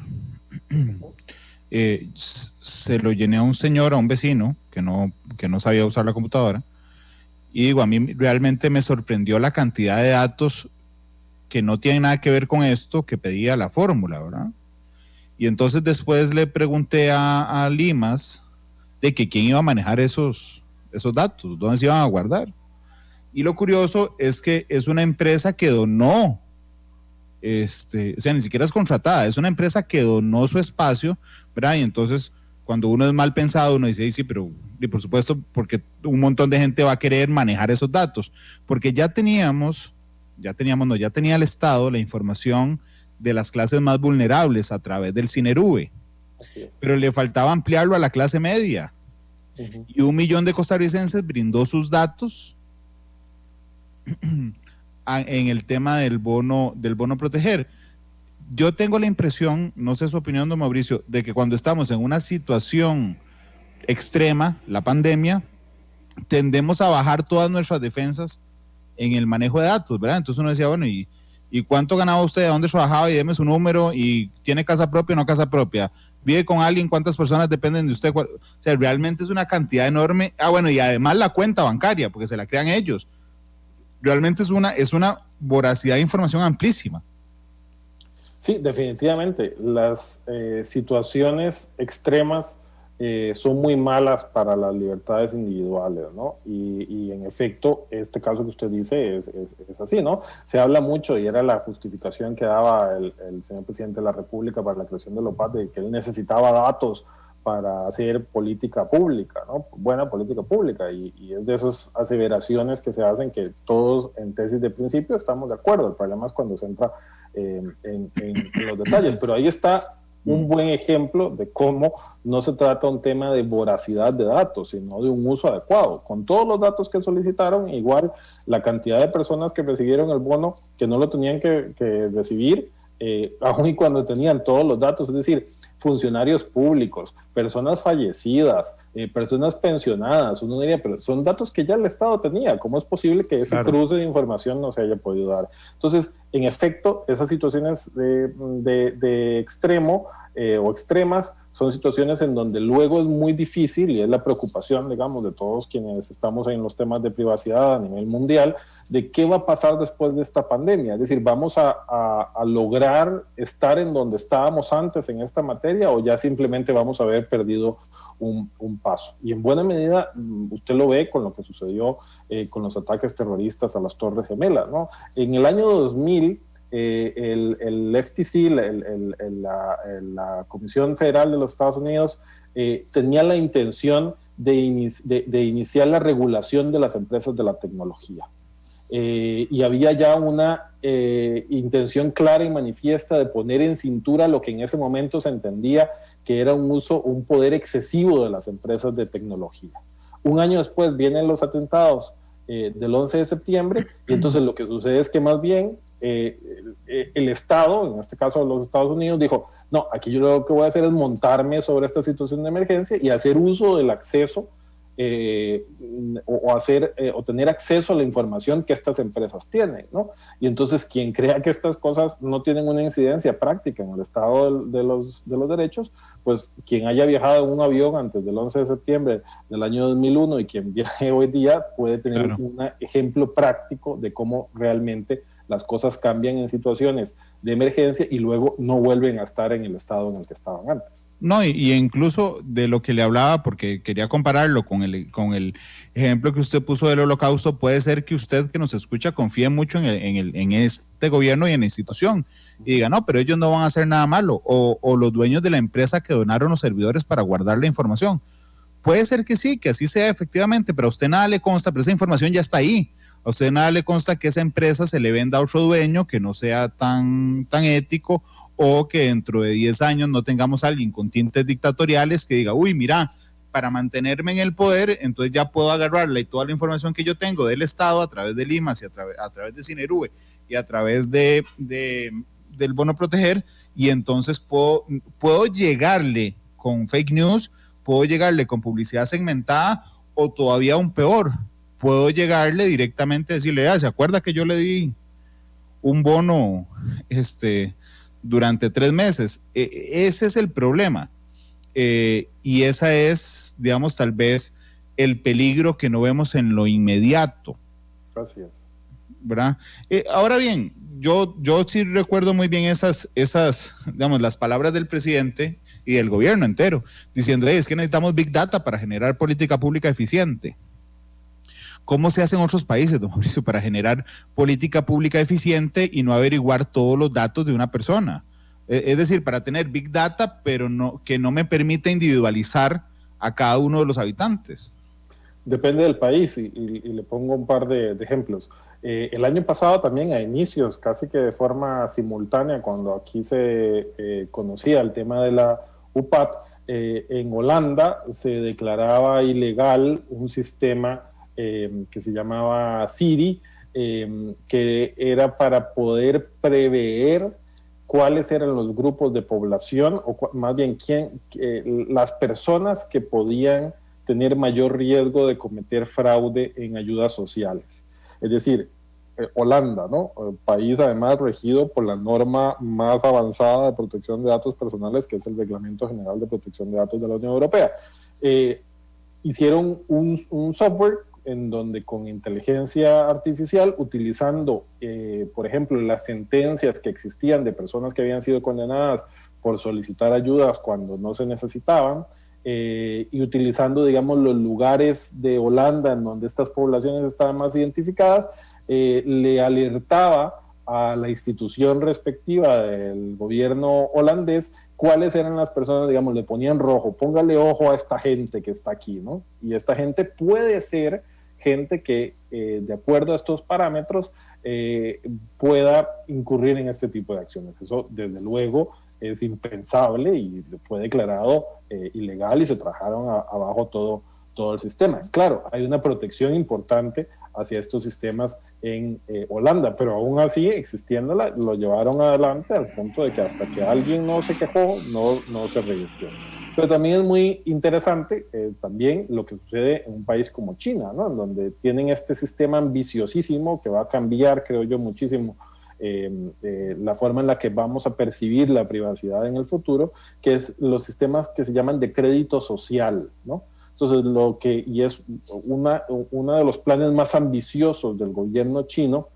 C: Se lo llené a un señor, a un vecino, que no sabía usar la computadora, y digo, a mí realmente me sorprendió la cantidad de datos que no tienen nada que ver con esto que pedía la fórmula, ¿verdad? Y entonces después le pregunté a Limas de que quién iba a manejar esos datos, dónde se iban a guardar. Y lo curioso es que es una empresa que donó, o sea, ni siquiera es contratada, es una empresa que donó su espacio, ¿verdad? Y entonces, cuando uno es mal pensado, uno dice, sí, pero y por supuesto, porque un montón de gente va a querer manejar esos datos, porque ya tenía el Estado la información de las clases más vulnerables a través del Cinerube, pero le faltaba ampliarlo a la clase media. Uh-huh. Y 1 millón de costarricenses brindó sus datos en el tema del bono proteger. Yo tengo la impresión, no sé su opinión, don Mauricio, de que cuando estamos en una situación extrema, la pandemia, tendemos a bajar todas nuestras defensas en el manejo de datos, ¿verdad? Entonces uno decía, bueno, ¿y cuánto ganaba usted? ¿De dónde trabajaba? Y deme su número, y tiene casa propia o no casa propia, vive con alguien, cuántas personas dependen de usted, o sea, realmente es una cantidad enorme. Bueno, y además la cuenta bancaria, porque se la crean ellos. Realmente es una voracidad de información amplísima.
D: Sí, definitivamente. Las situaciones extremas son muy malas para las libertades individuales, ¿no? Y en efecto, este caso que usted dice es así, ¿no? Se habla mucho, y era la justificación que daba el señor presidente de la República para la creación del OPAT, de que él necesitaba datos para hacer política pública, ¿no? Buena política pública, y es de esas aseveraciones que se hacen que todos en tesis de principio estamos de acuerdo. El problema es cuando se entra en los detalles, pero ahí está un buen ejemplo de cómo no se trata un tema de voracidad de datos, sino de un uso adecuado. Con todos los datos que solicitaron, igual la cantidad de personas que recibieron el bono que no lo tenían que recibir, aun y cuando tenían todos los datos, es decir, funcionarios públicos, personas fallecidas, personas pensionadas. Uno diría, pero son datos que ya el Estado tenía, ¿cómo es posible que ese cruce de información no se haya podido dar? Entonces, en efecto, esas situaciones de extremo o extremas, son situaciones en donde luego es muy difícil, y es la preocupación, digamos, de todos quienes estamos en los temas de privacidad a nivel mundial, de qué va a pasar después de esta pandemia. Es decir, ¿vamos a lograr estar en donde estábamos antes en esta materia o ya simplemente vamos a haber perdido un paso? Y en buena medida, usted lo ve con lo que sucedió con los ataques terroristas a las Torres Gemelas, ¿no? En el año 2000, el FTC, la Comisión Federal de los Estados Unidos, tenía la intención de iniciar la regulación de las empresas de la tecnología. Y había ya una intención clara y manifiesta de poner en cintura lo que en ese momento se entendía que era un poder excesivo de las empresas de tecnología. Un año después vienen los atentados del 11 de septiembre, y entonces lo que sucede es que más bien el Estado, en este caso los Estados Unidos, dijo, no, aquí yo lo que voy a hacer es montarme sobre esta situación de emergencia y hacer uso del acceso o tener acceso a la información que estas empresas tienen, ¿no? Y entonces quien crea que estas cosas no tienen una incidencia práctica en el estado de los derechos, pues quien haya viajado en un avión antes del 11 de septiembre del año 2001 y quien viaje hoy día puede tener un ejemplo práctico de cómo realmente las cosas cambian en situaciones de emergencia y luego no vuelven a estar en el estado en el que estaban antes.
C: No, y incluso de lo que le hablaba, porque quería compararlo con el ejemplo que usted puso del Holocausto, puede ser que usted que nos escucha confíe mucho en este gobierno y en la institución y diga, no, pero ellos no van a hacer nada malo, o los dueños de la empresa que donaron los servidores para guardar la información. Puede ser que sí, que así sea efectivamente, pero a usted nada le consta, pero esa información ya está ahí. A usted nada le consta que esa empresa se le venda a otro dueño que no sea tan ético, o que dentro de 10 años no tengamos a alguien con tintes dictatoriales que diga, uy, mira, para mantenerme en el poder, entonces ya puedo agarrarla y toda la información que yo tengo del Estado a través del IMAS y a través de Cinerube y a través del bono proteger, y entonces puedo llegarle con fake news, puedo llegarle con publicidad segmentada, o todavía aún peor, puedo llegarle directamente a decirle, ¿se acuerda que yo le di un bono durante 3 meses? Ese es el problema. Y esa es, digamos, tal vez el peligro que no vemos en lo inmediato.
D: Gracias.
C: ¿Verdad? Ahora bien, yo sí recuerdo muy bien esas, digamos, las palabras del presidente y del gobierno entero, diciendo, es que necesitamos Big Data para generar política pública eficiente. ¿Cómo se hace en otros países, don Mauricio, para generar política pública eficiente y no averiguar todos los datos de una persona? Es decir, para tener Big Data, pero que no me permita individualizar a cada uno de los habitantes.
D: Depende del país, y le pongo un par de ejemplos. El año pasado también, a inicios, casi que de forma simultánea, cuando aquí se conocía el tema de la UPAT, en Holanda se declaraba ilegal un sistema que se llamaba Siri, que era para poder prever cuáles eran los grupos de población, o más bien las personas que podían tener mayor riesgo de cometer fraude en ayudas sociales. Es decir, Holanda, ¿no? País además regido por la norma más avanzada de protección de datos personales, que es el Reglamento General de Protección de Datos de la Unión Europea. Hicieron un software en donde con inteligencia artificial, utilizando, por ejemplo, las sentencias que existían de personas que habían sido condenadas por solicitar ayudas cuando no se necesitaban, y utilizando, digamos, los lugares de Holanda en donde estas poblaciones estaban más identificadas, le alertaba a la institución respectiva del gobierno holandés cuáles eran las personas, digamos, le ponían rojo, póngale ojo a esta gente que está aquí, ¿no? Y esta gente puede ser gente que, de acuerdo a estos parámetros, pueda incurrir en este tipo de acciones. Eso, desde luego, es impensable y fue declarado ilegal, y se trabajaron abajo todo el sistema. Claro, hay una protección importante hacia estos sistemas en Holanda, pero aún así, existiéndola, lo llevaron adelante al punto de que hasta que alguien no se quejó, no se revirtió. Pero también es muy interesante también lo que sucede en un país como China, ¿no? En donde tienen este sistema ambiciosísimo que va a cambiar, creo yo, muchísimo la forma en la que vamos a percibir la privacidad en el futuro, que es los sistemas que se llaman de crédito social, ¿no? Entonces, y es uno de los planes más ambiciosos del gobierno chino,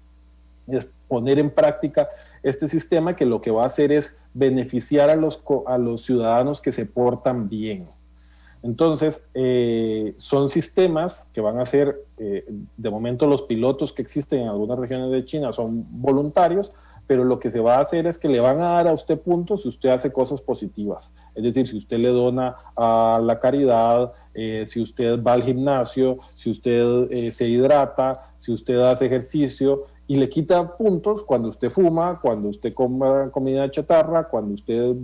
D: es poner en práctica este sistema que lo que va a hacer es beneficiar a los ciudadanos que se portan bien. Entonces, son sistemas que van a ser, de momento los pilotos que existen en algunas regiones de China son voluntarios, pero lo que se va a hacer es que le van a dar a usted puntos si usted hace cosas positivas. Es decir, si usted le dona a la caridad, si usted va al gimnasio, si usted se hidrata, si usted hace ejercicio, y le quita puntos cuando usted fuma, cuando usted come comida chatarra, cuando usted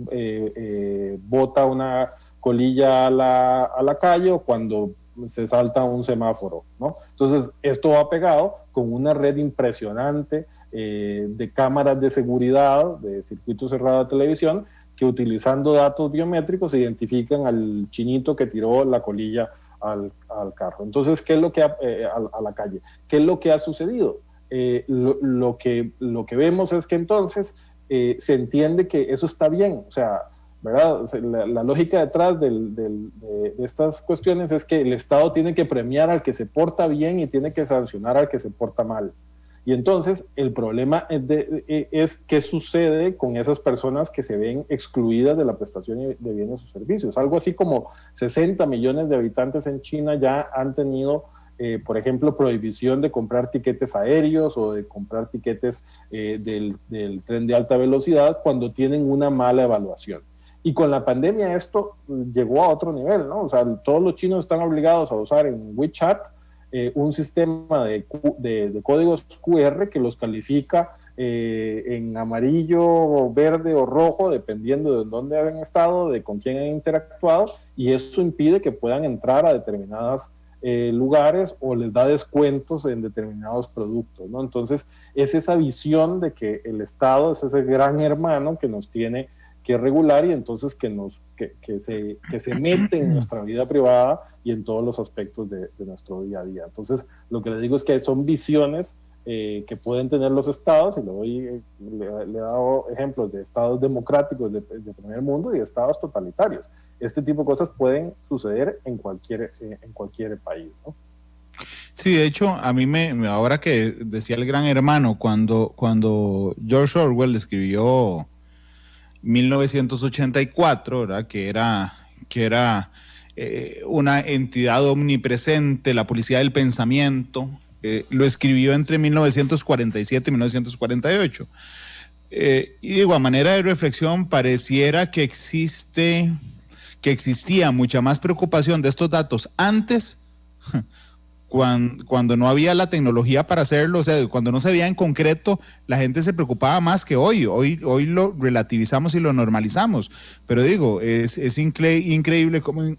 D: bota una colilla a la calle o cuando se salta un semáforo, ¿no? Entonces, esto va pegado con una red impresionante de cámaras de seguridad, de circuito cerrado de televisión, que utilizando datos biométricos identifican al chinito que tiró la colilla al carro. Entonces, ¿qué es lo que a la calle? ¿Qué es lo que ha sucedido? Lo que vemos es que entonces se entiende que eso está bien, o sea, ¿verdad? O sea, la lógica detrás de estas cuestiones es que el Estado tiene que premiar al que se porta bien y tiene que sancionar al que se porta mal. Y entonces el problema es qué sucede con esas personas que se ven excluidas de la prestación de bienes o servicios. Algo así como 60 millones de habitantes en China ya han tenido por ejemplo, prohibición de comprar tiquetes aéreos o de comprar tiquetes del tren de alta velocidad cuando tienen una mala evaluación. Y con la pandemia esto llegó a otro nivel, ¿no? O sea, todos los chinos están obligados a usar en WeChat un sistema de códigos QR que los califica en amarillo, verde o rojo, dependiendo de dónde han estado, de con quién han interactuado, y eso impide que puedan entrar a determinadas lugares o les da descuentos en determinados productos, ¿no? Entonces, es esa visión de que el Estado es ese gran hermano que nos tiene que regular y entonces que se mete en nuestra vida privada y en todos los aspectos de nuestro día a día. Entonces, lo que le digo es que son visiones que pueden tener los estados, y le he dado ejemplos de estados democráticos de primer mundo y de estados totalitarios. Este tipo de cosas pueden suceder en cualquier país, ¿no?
C: Sí, de hecho, a mí ahora que decía el gran hermano, cuando George Orwell escribió 1984, ¿verdad? que era una entidad omnipresente, la policía del pensamiento, lo escribió entre 1947 y 1948. Y digo, a manera de reflexión, pareciera que existía mucha más preocupación de estos datos antes, cuando no había la tecnología para hacerlo, o sea, cuando no se veía en concreto, la gente se preocupaba más que hoy. Hoy lo relativizamos y lo normalizamos. Pero digo, es increíble como en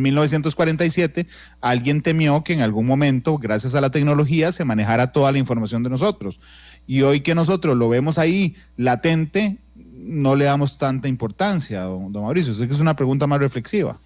C: 1947 alguien temió que en algún momento, gracias a la tecnología, se manejara toda la información de nosotros. Y hoy que nosotros lo vemos ahí latente, no le damos tanta importancia, don Mauricio. Sé que es una pregunta más reflexiva.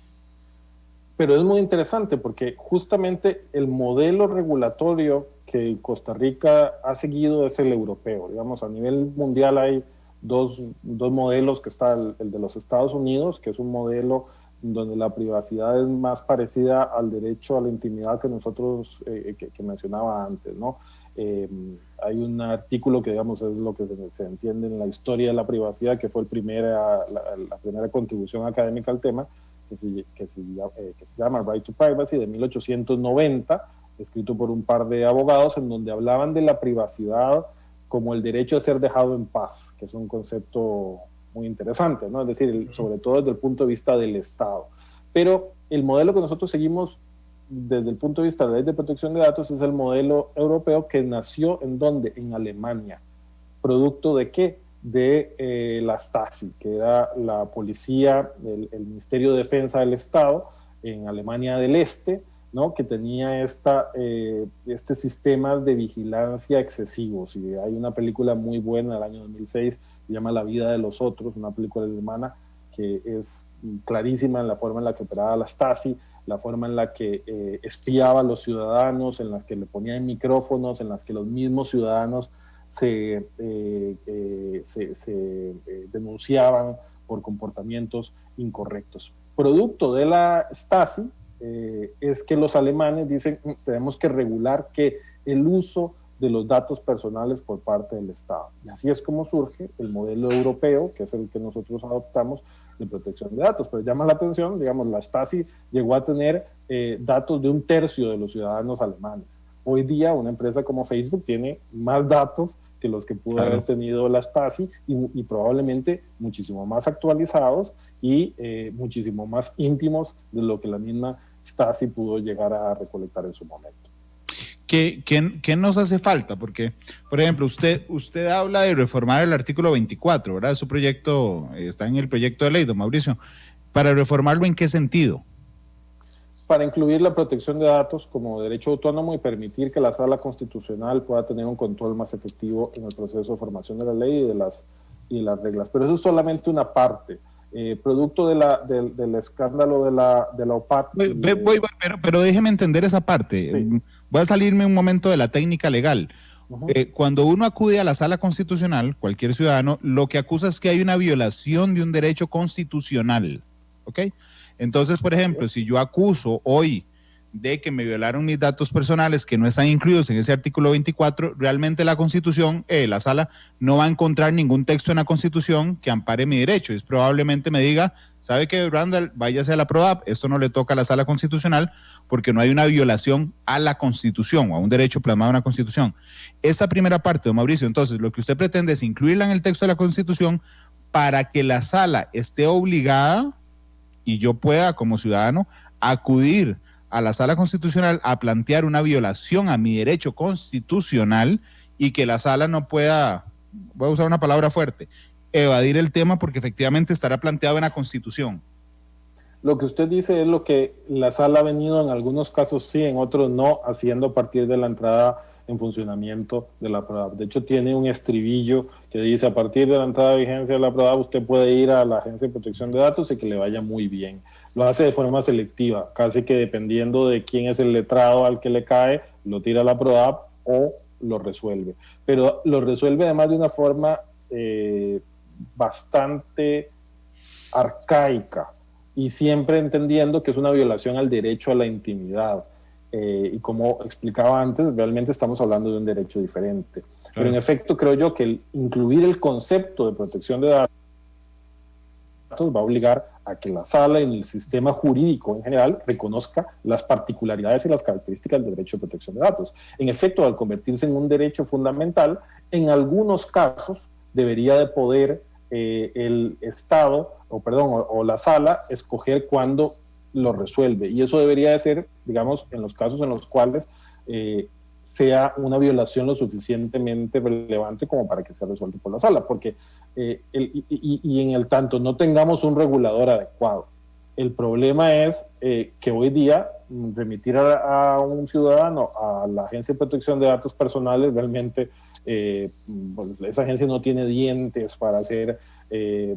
D: Pero es muy interesante porque justamente el modelo regulatorio que Costa Rica ha seguido es el europeo. Digamos, a nivel mundial hay dos modelos, que está el de los Estados Unidos, que es un modelo donde la privacidad es más parecida al derecho a la intimidad que nosotros, que mencionaba antes, ¿no? Hay un artículo que, digamos, es lo que se entiende en la historia de la privacidad, que fue la primera contribución académica al tema, que se llama Right to Privacy, de 1890, escrito por un par de abogados, en donde hablaban de la privacidad como el derecho a ser dejado en paz, que es un concepto muy interesante, ¿no? Es decir, sobre todo desde el punto de vista del Estado. Pero el modelo que nosotros seguimos desde el punto de vista de la ley de protección de datos es el modelo europeo, que nació ¿en dónde? En Alemania. ¿Producto de qué? De la Stasi, que era la policía, el Ministerio de Defensa del Estado en Alemania del Este, ¿no? Que tenía este sistema de vigilancia excesivos. Y hay una película muy buena del año 2006, se llama La vida de los otros, una película alemana que es clarísima en la forma en la que operaba la Stasi, la forma en la que espiaba a los ciudadanos, en la que le ponían micrófonos, en las que los mismos ciudadanos se denunciaban por comportamientos incorrectos. Producto de la Stasi es que los alemanes dicen tenemos que regular que el uso de los datos personales por parte del Estado. Y así es como surge el modelo europeo, que es el que nosotros adoptamos de protección de datos. Pero llama la atención, digamos, la Stasi llegó a tener datos de 1/3 de los ciudadanos alemanes. Hoy día una empresa como Facebook tiene más datos que los que pudo haber tenido la Stasi y probablemente muchísimo más actualizados y muchísimo más íntimos de lo que la misma Stasi pudo llegar a recolectar en su momento.
C: ¿Qué nos hace falta? Porque, por ejemplo, usted habla de reformar el artículo 24, ¿verdad? Su proyecto está en el proyecto de ley, don Mauricio. ¿Para reformarlo en qué sentido?
D: Para incluir la protección de datos como derecho autónomo y permitir que la Sala Constitucional pueda tener un control más efectivo en el proceso de formación de la ley y de las reglas. Pero eso es solamente una parte. Producto del escándalo de la OPAT.
C: Pero déjeme entender esa parte. Sí. Voy a salirme un momento de la técnica legal. Cuando uno acude a la Sala Constitucional, cualquier ciudadano, lo que acusa es que hay una violación de un derecho constitucional. ¿Ok? Entonces, por ejemplo, si yo acuso hoy de que me violaron mis datos personales que no están incluidos en ese artículo 24, realmente la Constitución, la Sala no va a encontrar ningún texto en la Constitución que ampare mi derecho. Y probablemente me diga, ¿sabe qué, Randall? Váyase a la PRODAP, esto no le toca a la Sala Constitucional porque no hay una violación a la Constitución o a un derecho plasmado en la Constitución. Esta primera parte, don Mauricio, entonces, lo que usted pretende es incluirla en el texto de la Constitución para que la Sala esté obligada y yo pueda, como ciudadano, acudir a la Sala Constitucional a plantear una violación a mi derecho constitucional y que la Sala no pueda, voy a usar una palabra fuerte, evadir el tema porque efectivamente estará planteado en la Constitución.
D: Lo que usted dice es lo que la Sala ha venido en algunos casos sí, en otros no, haciendo a partir de la entrada en funcionamiento de la PRODAP. De hecho, tiene un estribillo que dice, a partir de la entrada de vigencia de la PRODAP, usted puede ir a la Agencia de Protección de Datos y que le vaya muy bien. Lo hace de forma selectiva, casi que dependiendo de quién es el letrado al que le cae, lo tira a la PRODAP o lo resuelve. Pero lo resuelve además de una forma bastante arcaica, y siempre entendiendo que es una violación al derecho a la intimidad. Y como explicaba antes, realmente estamos hablando de un derecho diferente. Claro. Pero en efecto creo yo que incluir el concepto de protección de datos va a obligar a que la Sala y el sistema jurídico en general reconozca las particularidades y las características del derecho de protección de datos. En efecto, al convertirse en un derecho fundamental, en algunos casos debería de poder el Estado o la Sala escoger cuándo lo resuelve, y eso debería de ser, digamos, en los casos en los cuales sea una violación lo suficientemente relevante como para que sea resuelto por la Sala, porque y en el tanto no tengamos un regulador adecuado. El problema es que hoy día remitir a un ciudadano a la Agencia de Protección de Datos Personales, realmente pues esa agencia no tiene dientes para hacer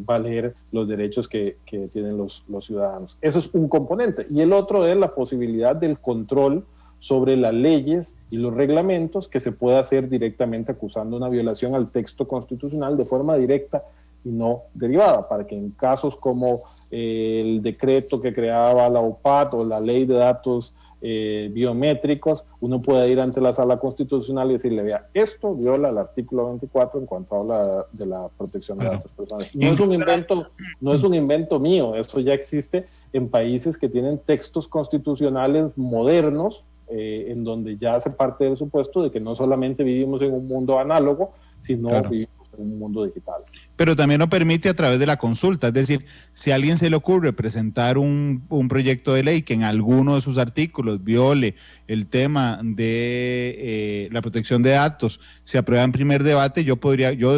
D: valer los derechos que tienen los ciudadanos. Eso es un componente. Y el otro es la posibilidad del control sobre las leyes y los reglamentos que se pueda hacer directamente acusando una violación al texto constitucional de forma directa y no derivada, para que en casos como el decreto que creaba la OPAT o la ley de datos biométricos, uno pueda ir ante la Sala Constitucional y decirle, vea, esto viola el artículo 24 en cuanto habla de la protección de datos personales. No es un invento mío, eso ya existe en países que tienen textos constitucionales modernos, en donde ya hace parte del supuesto de que no solamente vivimos en un mundo análogo, sino vivimos en un mundo digital.
C: Pero también lo permite a través de la consulta, es decir, si a alguien se le ocurre presentar un proyecto de ley que en alguno de sus artículos viole el tema de la protección de datos, se aprueba en primer debate, yo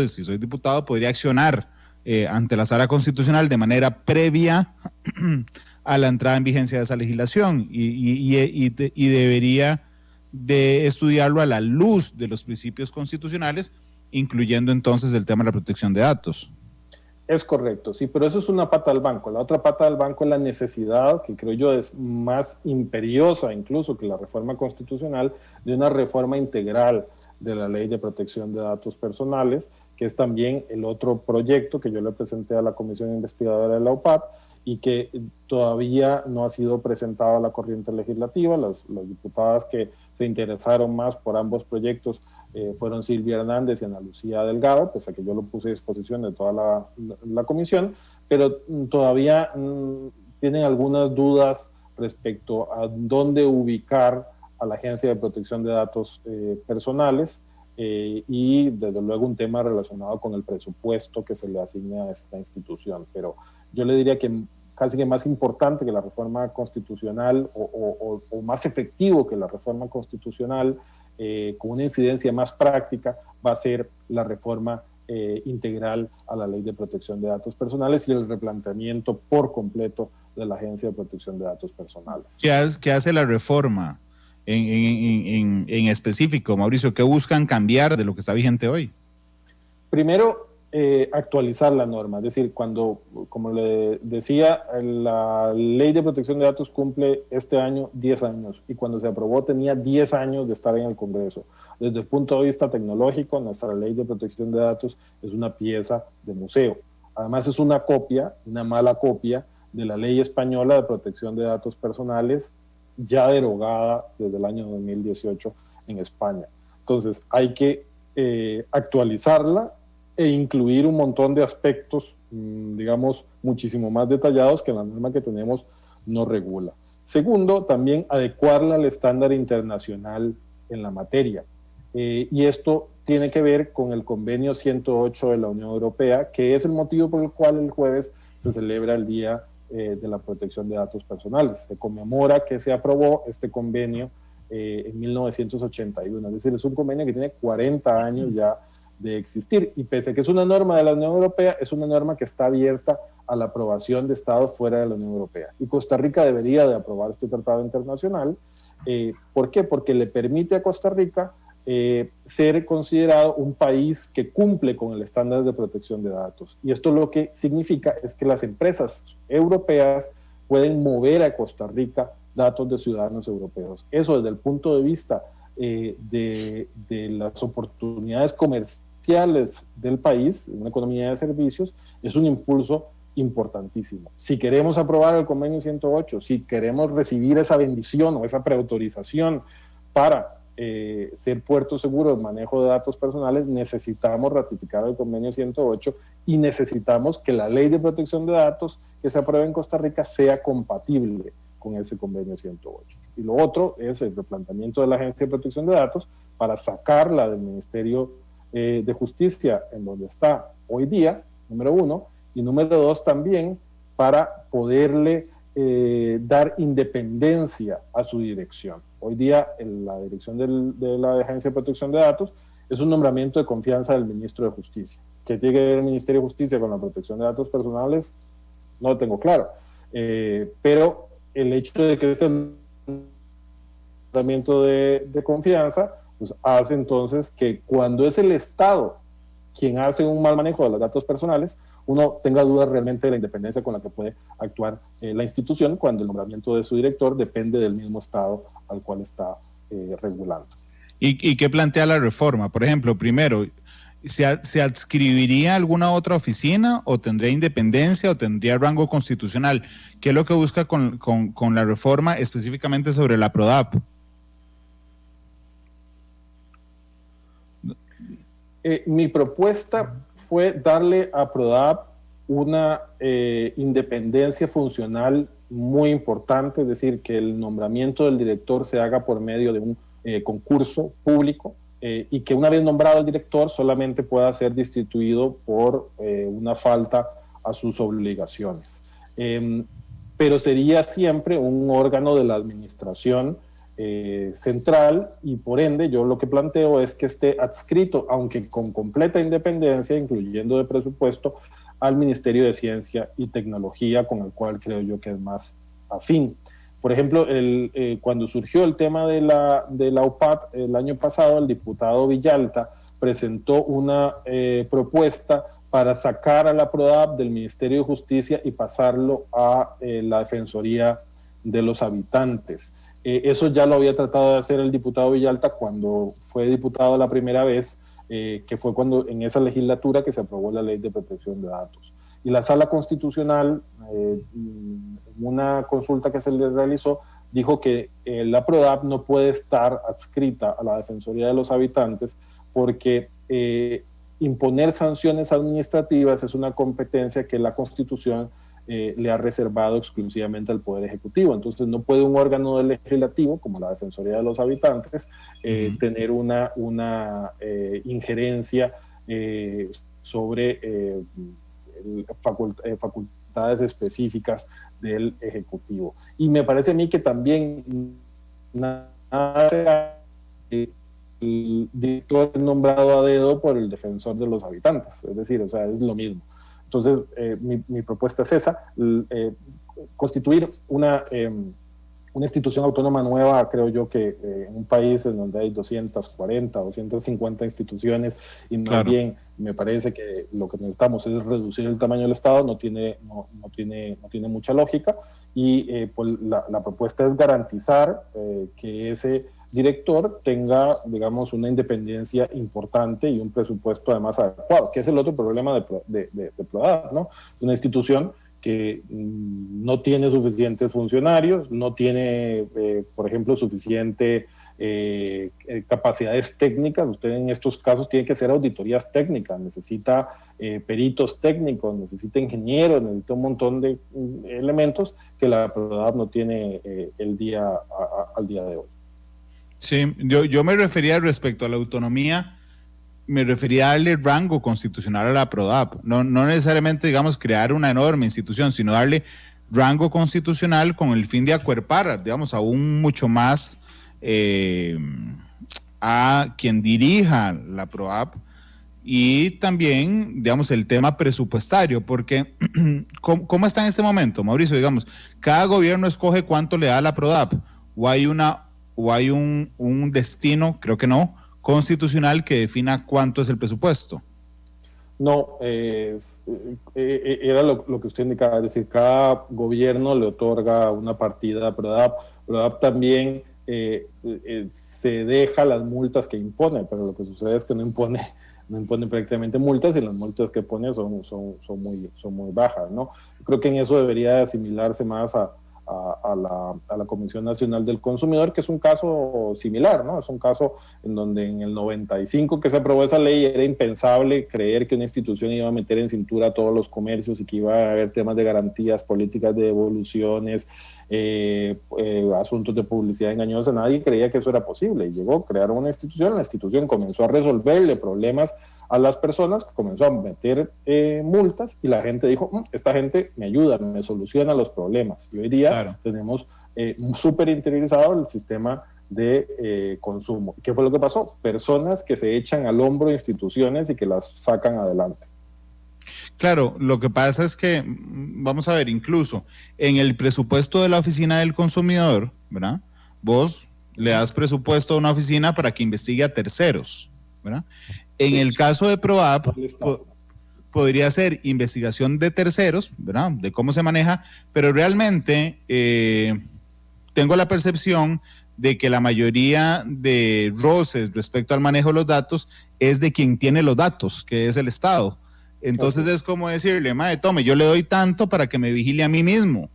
C: si soy diputado, podría accionar ante la Sala Constitucional de manera previa a la entrada en vigencia de esa legislación y debería de estudiarlo a la luz de los principios constitucionales, incluyendo entonces el tema de la protección de datos.
D: Es correcto, sí, pero eso es una pata del banco. La otra pata del banco es la necesidad, que creo yo es más imperiosa incluso que la reforma constitucional, de una reforma integral de la Ley de Protección de Datos Personales, que es también el otro proyecto que yo le presenté a la Comisión Investigadora de la UPAD y que todavía no ha sido presentado a la corriente legislativa. Las diputadas que se interesaron más por ambos proyectos fueron Silvia Hernández y Ana Lucía Delgado, pese a que yo lo puse a disposición de toda la comisión, pero todavía tienen algunas dudas respecto a dónde ubicar a la Agencia de Protección de Datos Personales y desde luego un tema relacionado con el presupuesto que se le asigne a esta institución. Pero yo le diría que casi que más importante que la reforma constitucional o más efectivo que la reforma constitucional con una incidencia más práctica va a ser la reforma integral a la Ley de Protección de Datos Personales y el replanteamiento por completo de la Agencia de Protección de Datos Personales.
C: ¿Qué hace la reforma en específico, Mauricio? ¿Qué buscan cambiar de lo que está vigente hoy?
D: Primero, actualizar la norma, es decir, cuando, como le decía, la Ley de Protección de Datos cumple este año 10 años y cuando se aprobó tenía 10 años de estar en el Congreso. Desde el punto de vista tecnológico, nuestra Ley de Protección de Datos es una pieza de museo. Además es una copia, una mala copia, de la Ley Española de Protección de Datos Personales, ya derogada desde el año 2018 en España. Entonces hay que actualizarla e incluir un montón de aspectos, digamos, muchísimo más detallados que la norma que tenemos no regula. Segundo, también adecuarla al estándar internacional en la materia. Y esto tiene que ver con el convenio 108 de la Unión Europea, que es el motivo por el cual el jueves se celebra el Día de la Protección de Datos Personales. Se conmemora que se aprobó este convenio en 1981, es decir, es un convenio que tiene 40 años ya de existir, y pese a que es una norma de la Unión Europea, es una norma que está abierta a la aprobación de estados fuera de la Unión Europea, y Costa Rica debería de aprobar este tratado internacional. ¿Por qué? Porque le permite a Costa Rica ser considerado un país que cumple con el estándar de protección de datos, y esto lo que significa es que las empresas europeas pueden mover a Costa Rica datos de ciudadanos europeos. Eso desde el punto de vista de las oportunidades comerciales del país, una economía de servicios, es un impulso importantísimo. Si queremos aprobar el convenio 108, si queremos recibir esa bendición o esa preautorización para ser puerto seguro de manejo de datos personales, necesitamos ratificar el convenio 108 y necesitamos que la ley de protección de datos que se apruebe en Costa Rica sea compatible con ese convenio 108. Y lo otro es el replanteamiento de la Agencia de Protección de Datos para sacarla del Ministerio de Justicia, en donde está hoy día, número uno, y número dos también para poderle dar independencia a su dirección. Hoy día la dirección de la Agencia de Protección de Datos es un nombramiento de confianza del Ministro de Justicia. ¿Qué tiene que ver el Ministerio de Justicia con la protección de datos personales? No lo tengo claro, pero el hecho de que es el nombramiento de confianza, pues hace entonces que cuando es el Estado quien hace un mal manejo de los datos personales, uno tenga dudas realmente de la independencia con la que puede actuar la institución cuando el nombramiento de su director depende del mismo Estado al cual está regulando.
C: ¿Y qué plantea la reforma? Por ejemplo, primero, ¿se adscribiría a alguna otra oficina o tendría independencia o tendría rango constitucional? ¿Qué es lo que busca con la reforma específicamente sobre la PRODAP?
D: Mi propuesta fue darle a PRODAP una independencia funcional muy importante, es decir, que el nombramiento del director se haga por medio de un concurso público y que una vez nombrado el director solamente pueda ser destituido por una falta a sus obligaciones. Pero sería siempre un órgano de la administración central y por ende yo lo que planteo es que esté adscrito, aunque con completa independencia, incluyendo de presupuesto, al Ministerio de Ciencia y Tecnología, con el cual creo yo que es más afín. Por ejemplo, cuando surgió el tema de la UPAT el año pasado, el diputado Villalta presentó una propuesta para sacar a la PRODAP del Ministerio de Justicia y pasarlo a la Defensoría de los Habitantes. Eso ya lo había tratado de hacer el diputado Villalta cuando fue diputado la primera vez, que fue cuando en esa legislatura que se aprobó la Ley de Protección de Datos. Y la Sala Constitucional, en una consulta que se le realizó, dijo que la PRODAP no puede estar adscrita a la Defensoría de los Habitantes porque imponer sanciones administrativas es una competencia que la Constitución le ha reservado exclusivamente al Poder Ejecutivo. Entonces no puede un órgano del legislativo, como la Defensoría de los Habitantes, tener una injerencia sobre facultades específicas del Ejecutivo. Y me parece a mí que también el director es nombrado a dedo por el defensor de los habitantes, es decir, o sea, es lo mismo. Entonces, mi propuesta es esa, constituir una institución autónoma nueva. Creo yo que en un país en donde hay 240, 250 instituciones y más bien me parece que lo que necesitamos es reducir el tamaño del Estado, no tiene mucha lógica, y pues la propuesta es garantizar que ese director tenga, digamos, una independencia importante y un presupuesto además adecuado, que es el otro problema de PRODAP, ¿no? Una institución que no tiene suficientes funcionarios, no tiene, por ejemplo, suficiente capacidades técnicas. Usted en estos casos tiene que hacer auditorías técnicas, necesita peritos técnicos, necesita ingenieros, necesita un montón de elementos que la PRODAP no tiene al día de hoy.
C: Sí, yo me refería respecto a la autonomía, me refería a darle rango constitucional a la PRODAP, no necesariamente, digamos, crear una enorme institución, sino darle rango constitucional con el fin de acuerpar, digamos, aún mucho más a quien dirija la PRODAP, y también, digamos, el tema presupuestario, porque ¿cómo está en este momento, Mauricio? Digamos, cada gobierno escoge cuánto le da a la PRODAP, o hay un destino, creo que no, constitucional que defina cuánto es el presupuesto.
D: No, era lo que usted indicaba, es decir, cada gobierno le otorga una partida a PRODAP. PRODAP también se deja las multas que impone, pero lo que sucede es que no impone prácticamente multas, y las multas que pone son muy bajas, ¿no? Creo que en eso debería asimilarse más a la Comisión Nacional del Consumidor, que es un caso similar, ¿no? Es un caso en donde en el 95 que se aprobó esa ley era impensable creer que una institución iba a meter en cintura a todos los comercios y que iba a haber temas de garantías, políticas de devoluciones, asuntos de publicidad engañosa. Nadie creía que eso era posible, y llegó, crearon una institución, la institución comenzó a resolverle problemas a las personas, comenzó a meter multas, y la gente dijo, esta gente me ayuda, me soluciona los problemas. Y hoy día tenemos súper interiorizado el sistema de consumo. ¿Qué fue lo que pasó? Personas que se echan al hombro instituciones y que las sacan adelante.
C: Claro, lo que pasa es que, vamos a ver, incluso en el presupuesto de la Oficina del Consumidor, ¿verdad? Vos le das presupuesto a una oficina para que investigue a terceros, ¿verdad? En el caso de PRODAP, podría ser investigación de terceros, ¿verdad? De cómo se maneja, pero realmente tengo la percepción de que la mayoría de roces respecto al manejo de los datos es de quien tiene los datos, que es el Estado. Entonces es como decirle, mae, tome, yo le doy tanto para que me vigile a mí mismo.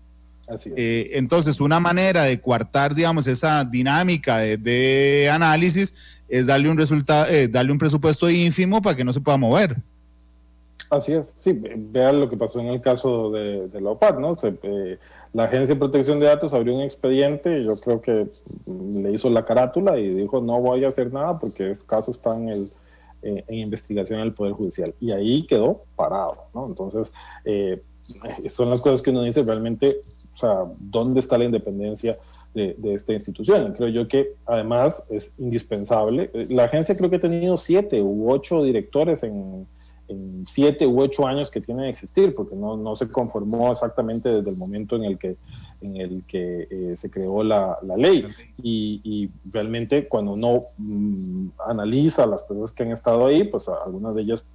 D: Así es.
C: Entonces, una manera de coartar, digamos, esa dinámica de análisis es darle un resultado, darle un presupuesto ínfimo para que no se pueda mover.
D: Así es, sí, vean lo que pasó en el caso de la OPAT, ¿no? La Agencia de Protección de Datos abrió un expediente, y yo creo que le hizo la carátula y dijo, no voy a hacer nada porque este caso está en investigación del Poder Judicial, y ahí quedó parado, ¿no? Entonces, son las cosas que uno dice realmente, o sea, ¿dónde está la independencia de esta institución? Creo yo que además es indispensable. La agencia creo que ha tenido 7 u 8 directores en en 7 u 8 años que tiene de existir, porque no se conformó exactamente desde el momento en el que se creó la ley. Y realmente cuando uno analiza las personas que han estado ahí, pues algunas de ellas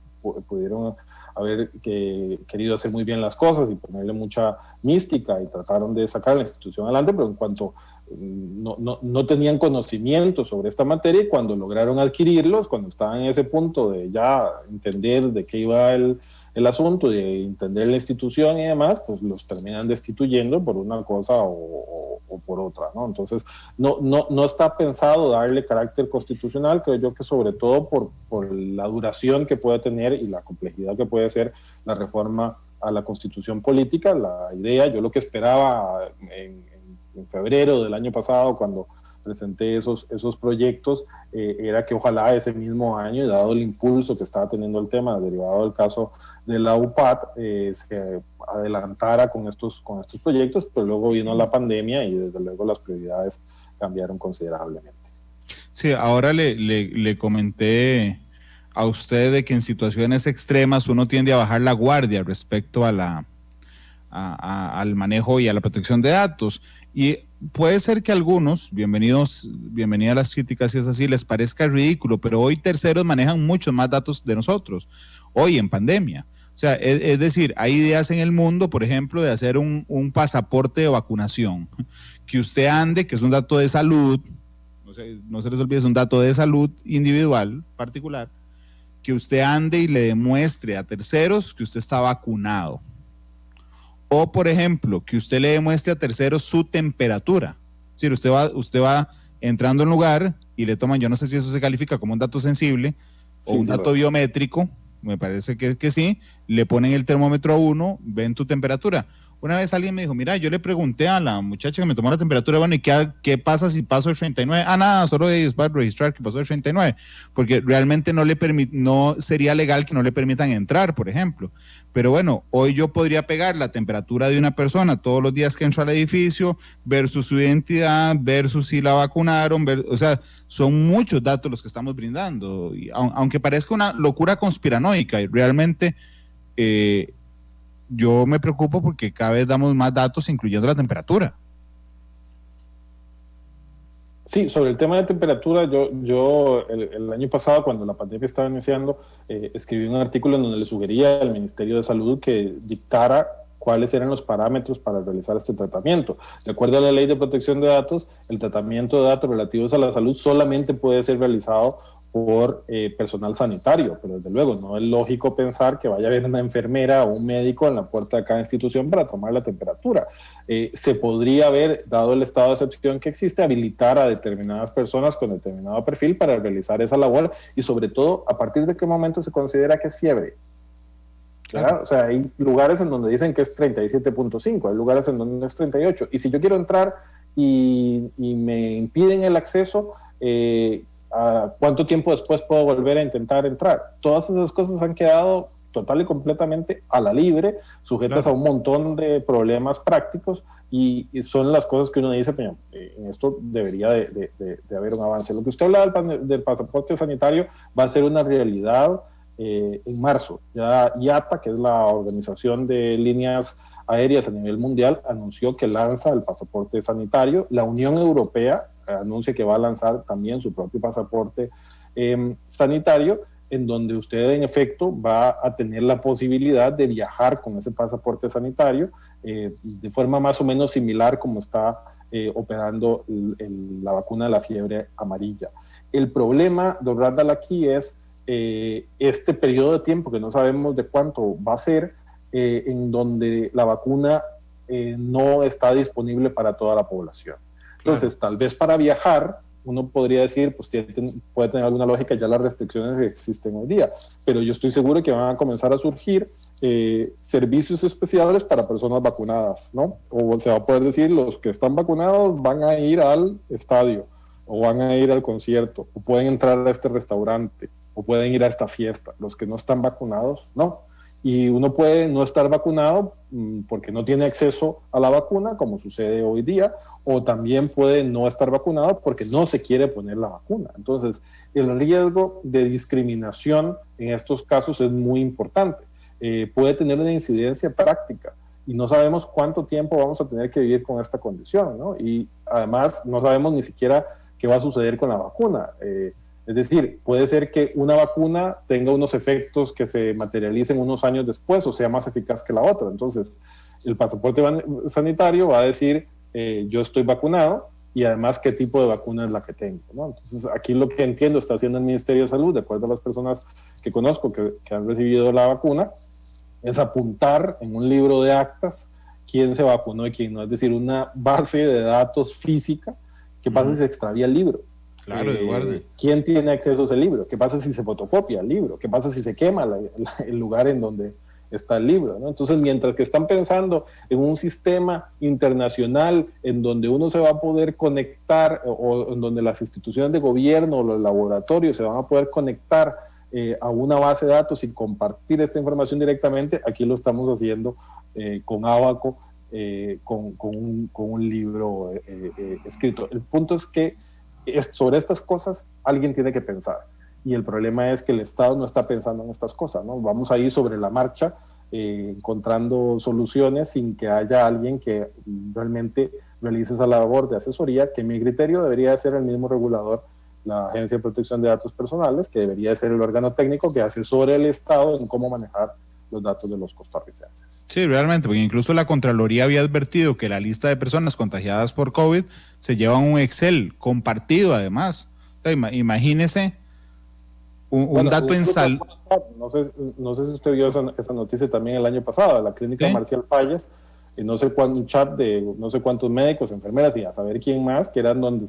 D: pudieron haber querido hacer muy bien las cosas y ponerle mucha mística y trataron de sacar la institución adelante, pero en cuanto no tenían conocimiento sobre esta materia, y cuando lograron adquirirlos, cuando estaban en ese punto de ya entender de qué iba el asunto, de entender la institución y demás, pues los terminan destituyendo por una cosa o por otra, ¿no? Entonces, no está pensado darle carácter constitucional, creo yo que sobre todo por la duración que puede tener y la complejidad que puede ser la reforma a la constitución política. La idea, yo lo que esperaba en febrero del año pasado, cuando presenté esos proyectos, era que ojalá ese mismo año, dado el impulso que estaba teniendo el tema derivado del caso de la UPAT, se adelantara con estos proyectos, pero luego vino la pandemia y desde luego las prioridades cambiaron considerablemente.
C: Sí, ahora le comenté a usted de que en situaciones extremas uno tiende a bajar la guardia respecto al manejo y a la protección de datos. Y puede ser que a algunos, bienvenidas las críticas si es así, les parezca ridículo, pero hoy terceros manejan muchos más datos de nosotros, hoy en pandemia. O sea, es decir, hay ideas en el mundo, por ejemplo, de hacer un pasaporte de vacunación, que usted ande, que es un dato de salud, no se les olvide, es un dato de salud individual, particular, que usted ande y le demuestre a terceros que usted está vacunado. O, por ejemplo, que usted le demuestre a terceros su temperatura. Es decir, usted va entrando a un lugar y le toman, yo no sé si eso se califica como un dato sensible o un dato biométrico, me parece que sí, le ponen el termómetro a uno, ven tu temperatura. Una vez alguien me dijo, mira, yo le pregunté a la muchacha que me tomó la temperatura, bueno, ¿y qué pasa si paso el 39? Nada, solo es para registrar que pasó el 39, porque realmente no sería legal que no le permitan entrar, por ejemplo. Pero bueno, hoy yo podría pegar la temperatura de una persona todos los días que entro al edificio, versus su identidad, versus si la vacunaron, o sea, son muchos datos los que estamos brindando, y aunque parezca una locura conspiranoica, y realmente yo me preocupo porque cada vez damos más datos, incluyendo la temperatura.
D: Sí, sobre el tema de temperatura, yo el año pasado, cuando la pandemia estaba iniciando, escribí un artículo en donde le sugería al Ministerio de Salud que dictara cuáles eran los parámetros para realizar este tratamiento. De acuerdo a la Ley de Protección de Datos, el tratamiento de datos relativos a la salud solamente puede ser realizado por personal sanitario, pero desde luego no es lógico pensar que vaya a haber una enfermera o un médico en la puerta de cada institución para tomar la temperatura. Se podría haber, dado el estado de excepción que existe, habilitar a determinadas personas con determinado perfil para realizar esa labor, y sobre todo, ¿a partir de qué momento se considera que es fiebre? Claro. O sea, hay lugares en donde dicen que es 37.5, hay lugares en donde es 38, y si yo quiero entrar y me impiden el acceso, ¿cuánto tiempo después puedo volver a intentar entrar? Todas esas cosas han quedado total y completamente a la libre, sujetas a un montón de problemas prácticos, y son las cosas que uno dice, pero en esto debería de haber un avance. Lo que usted hablaba del pasaporte sanitario va a ser una realidad en marzo. Ya IATA, que es la organización de líneas aéreas a nivel mundial, anunció que lanza el pasaporte sanitario. La Unión Europea anuncia que va a lanzar también su propio pasaporte sanitario, en donde usted en efecto va a tener la posibilidad de viajar con ese pasaporte sanitario de forma más o menos similar como está operando la vacuna de la fiebre amarilla. El problema, don Randall, aquí es este periodo de tiempo que no sabemos de cuánto va a ser, en donde la vacuna no está disponible para toda la población. Entonces, tal vez para viajar, uno podría decir, pues puede tener alguna lógica ya las restricciones que existen hoy día, pero yo estoy seguro que van a comenzar a surgir servicios especiales para personas vacunadas, ¿no? O se va a poder decir, los que están vacunados van a ir al estadio, o van a ir al concierto, o pueden entrar a este restaurante, o pueden ir a esta fiesta. Los que no están vacunados, no. Y uno puede no estar vacunado porque no tiene acceso a la vacuna, como sucede hoy día, o también puede no estar vacunado porque no se quiere poner la vacuna. Entonces, el riesgo de discriminación en estos casos es muy importante. Puede tener una incidencia práctica y no sabemos cuánto tiempo vamos a tener que vivir con esta condición, ¿no? Y además no sabemos ni siquiera qué va a suceder con la vacuna. Es decir, puede ser que una vacuna tenga unos efectos que se materialicen unos años después o sea más eficaz que la otra. Entonces, el pasaporte sanitario va a decir, yo estoy vacunado y además qué tipo de vacuna es la que tengo, ¿no? Entonces, aquí lo que entiendo está haciendo el Ministerio de Salud, de acuerdo a las personas que conozco que han recibido la vacuna, es apuntar en un libro de actas quién se vacunó y quién no. Es decir, una base de datos física. ¿Qué pasa si se extravía el libro?
C: Claro, Eduardo.
D: ¿Quién tiene acceso a ese libro? ¿Qué pasa si se fotocopia el libro? ¿Qué pasa si se quema el lugar en donde está el libro, ¿no? Entonces, mientras que están pensando en un sistema internacional en donde uno se va a poder conectar o en donde las instituciones de gobierno o los laboratorios se van a poder conectar a una base de datos y compartir esta información directamente, aquí lo estamos haciendo con Abaco, con un libro escrito. El punto es que sobre estas cosas alguien tiene que pensar y el problema es que el Estado no está pensando en estas cosas, ¿no? Vamos a ir sobre la marcha encontrando soluciones sin que haya alguien que realmente realice esa labor de asesoría, que en mi criterio debería ser el mismo regulador, la Agencia de Protección de Datos Personales, que debería ser el órgano técnico que asesore al Estado en cómo manejar los datos de los costarricenses.
C: Sí, realmente, porque incluso la Contraloría había advertido que la lista de personas contagiadas por COVID se lleva un Excel compartido además. O sea, imagínese un dato en salud.
D: No sé si usted vio esa noticia también el año pasado, de la clínica Marcial Fallas, un chat de no sé cuántos médicos, enfermeras y a saber quién más, que eran donde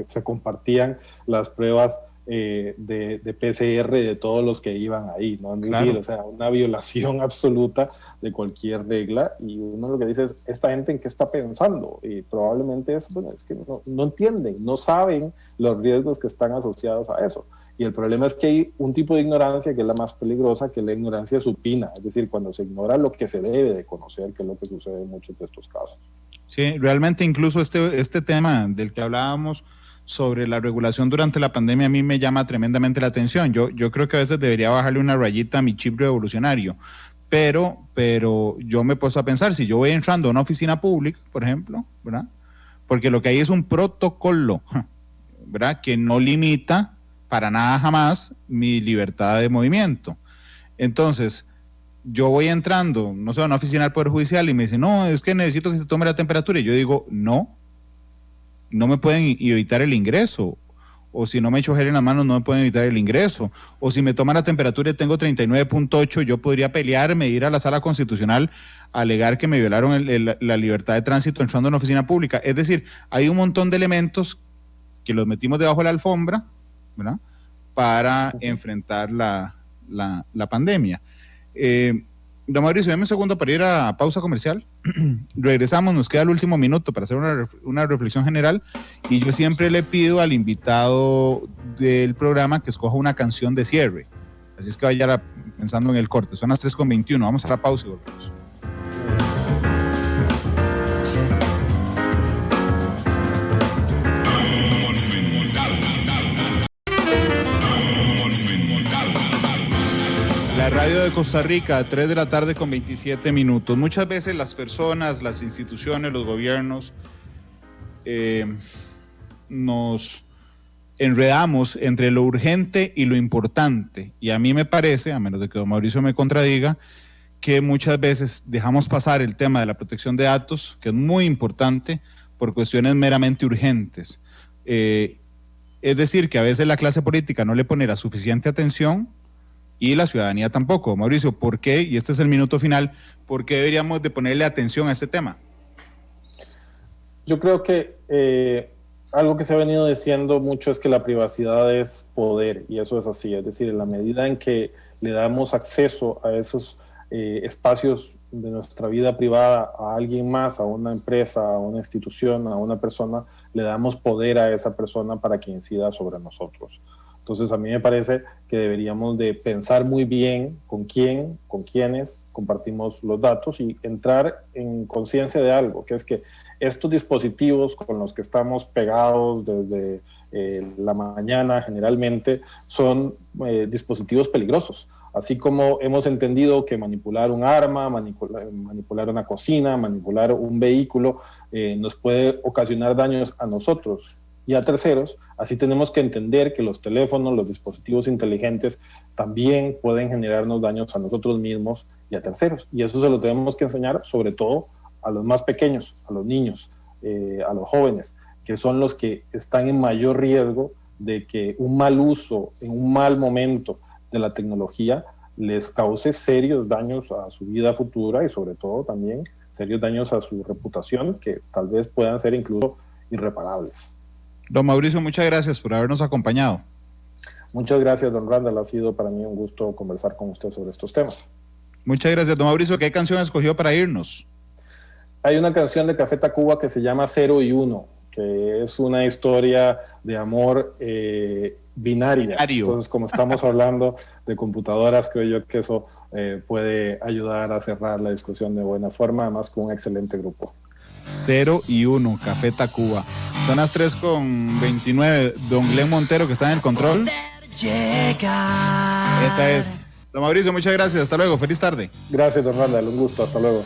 D: se compartían las pruebas de PCR de todos los que iban ahí, ¿no? Es decir, o sea, una violación absoluta de cualquier regla, y uno lo que dice es, ¿esta gente en qué está pensando? Y probablemente es que no entienden, no saben los riesgos que están asociados a eso, y el problema es que hay un tipo de ignorancia que es la más peligrosa, que es la ignorancia supina, es decir, cuando se ignora lo que se debe de conocer, que es lo que sucede en muchos de estos casos.
C: Sí, realmente incluso este tema del que hablábamos sobre la regulación durante la pandemia a mí me llama tremendamente la atención. Yo creo que a veces debería bajarle una rayita a mi chip revolucionario, pero yo me he puesto a pensar, si yo voy entrando a una oficina pública, por ejemplo, ¿verdad? Porque lo que hay es un protocolo, ¿verdad? Que no limita para nada jamás mi libertad de movimiento. Entonces, yo voy entrando, no sé, a una oficina del Poder Judicial y me dicen, no, es que necesito que se tome la temperatura. Y yo digo, no me pueden evitar el ingreso, o si no me echo gel en las manos no me pueden evitar el ingreso, o si me toman la temperatura y tengo 39.8, yo podría pelearme, ir a la sala constitucional, alegar que me violaron la libertad de tránsito entrando en una oficina pública. Es decir, hay un montón de elementos que los metimos debajo de la alfombra, ¿verdad?, para enfrentar la pandemia. Don Mauricio, dame un segundo para ir a pausa comercial. Regresamos, nos queda el último minuto para hacer una reflexión general, y yo siempre le pido al invitado del programa que escoja una canción de cierre, así es que vaya pensando en el corte. Son las 3:21, vamos a la pausa y volvemos. La radio de Costa Rica, 3 de la tarde con 27 minutos. Muchas veces las personas, las instituciones, los gobiernos nos enredamos entre lo urgente y lo importante. Y a mí me parece, a menos de que don Mauricio me contradiga, que muchas veces dejamos pasar el tema de la protección de datos, que es muy importante, por cuestiones meramente urgentes. Es decir, que a veces la clase política no le pone la suficiente atención y la ciudadanía tampoco. Mauricio, ¿por qué? Y este es el minuto final, ¿por qué deberíamos de ponerle atención a este tema?
D: Yo creo que algo que se ha venido diciendo mucho es que la privacidad es poder, y eso es así. Es decir, en la medida en que le damos acceso a esos espacios de nuestra vida privada a alguien más, a una empresa, a una institución, a una persona, le damos poder a esa persona para que incida sobre nosotros. Entonces a mí me parece que deberíamos de pensar muy bien con quién, con quiénes compartimos los datos y entrar en conciencia de algo, que es que estos dispositivos con los que estamos pegados desde la mañana generalmente son dispositivos peligrosos. Así como hemos entendido que manipular un arma, manipular una cocina, manipular un vehículo nos puede ocasionar daños a nosotros y a terceros, así tenemos que entender que los teléfonos, los dispositivos inteligentes también pueden generarnos daños a nosotros mismos y a terceros. Y eso se lo tenemos que enseñar sobre todo a los más pequeños, a los niños, a los jóvenes, que son los que están en mayor riesgo de que un mal uso en un mal momento de la tecnología les cause serios daños a su vida futura y sobre todo también serios daños a su reputación que tal vez puedan ser incluso irreparables.
C: Don Mauricio, muchas gracias por habernos acompañado.
D: Muchas gracias, don Randall. Ha sido para mí un gusto conversar con usted sobre estos temas.
C: Muchas gracias, don Mauricio. ¿Qué canción escogió para irnos?
D: Hay una canción de Café Tacuba que se llama 0 y 1, que es una historia de amor binaria. Entonces, como estamos hablando de computadoras, creo yo que eso puede ayudar a cerrar la discusión de buena forma, además con un excelente grupo.
C: 0 y 1, Café Tacuba. Son las 3:29. Don Glenn Montero, que está en el control. Esa es. Don Mauricio, muchas gracias. Hasta luego. Feliz tarde.
D: Gracias, don Randall. Un gusto. Hasta luego.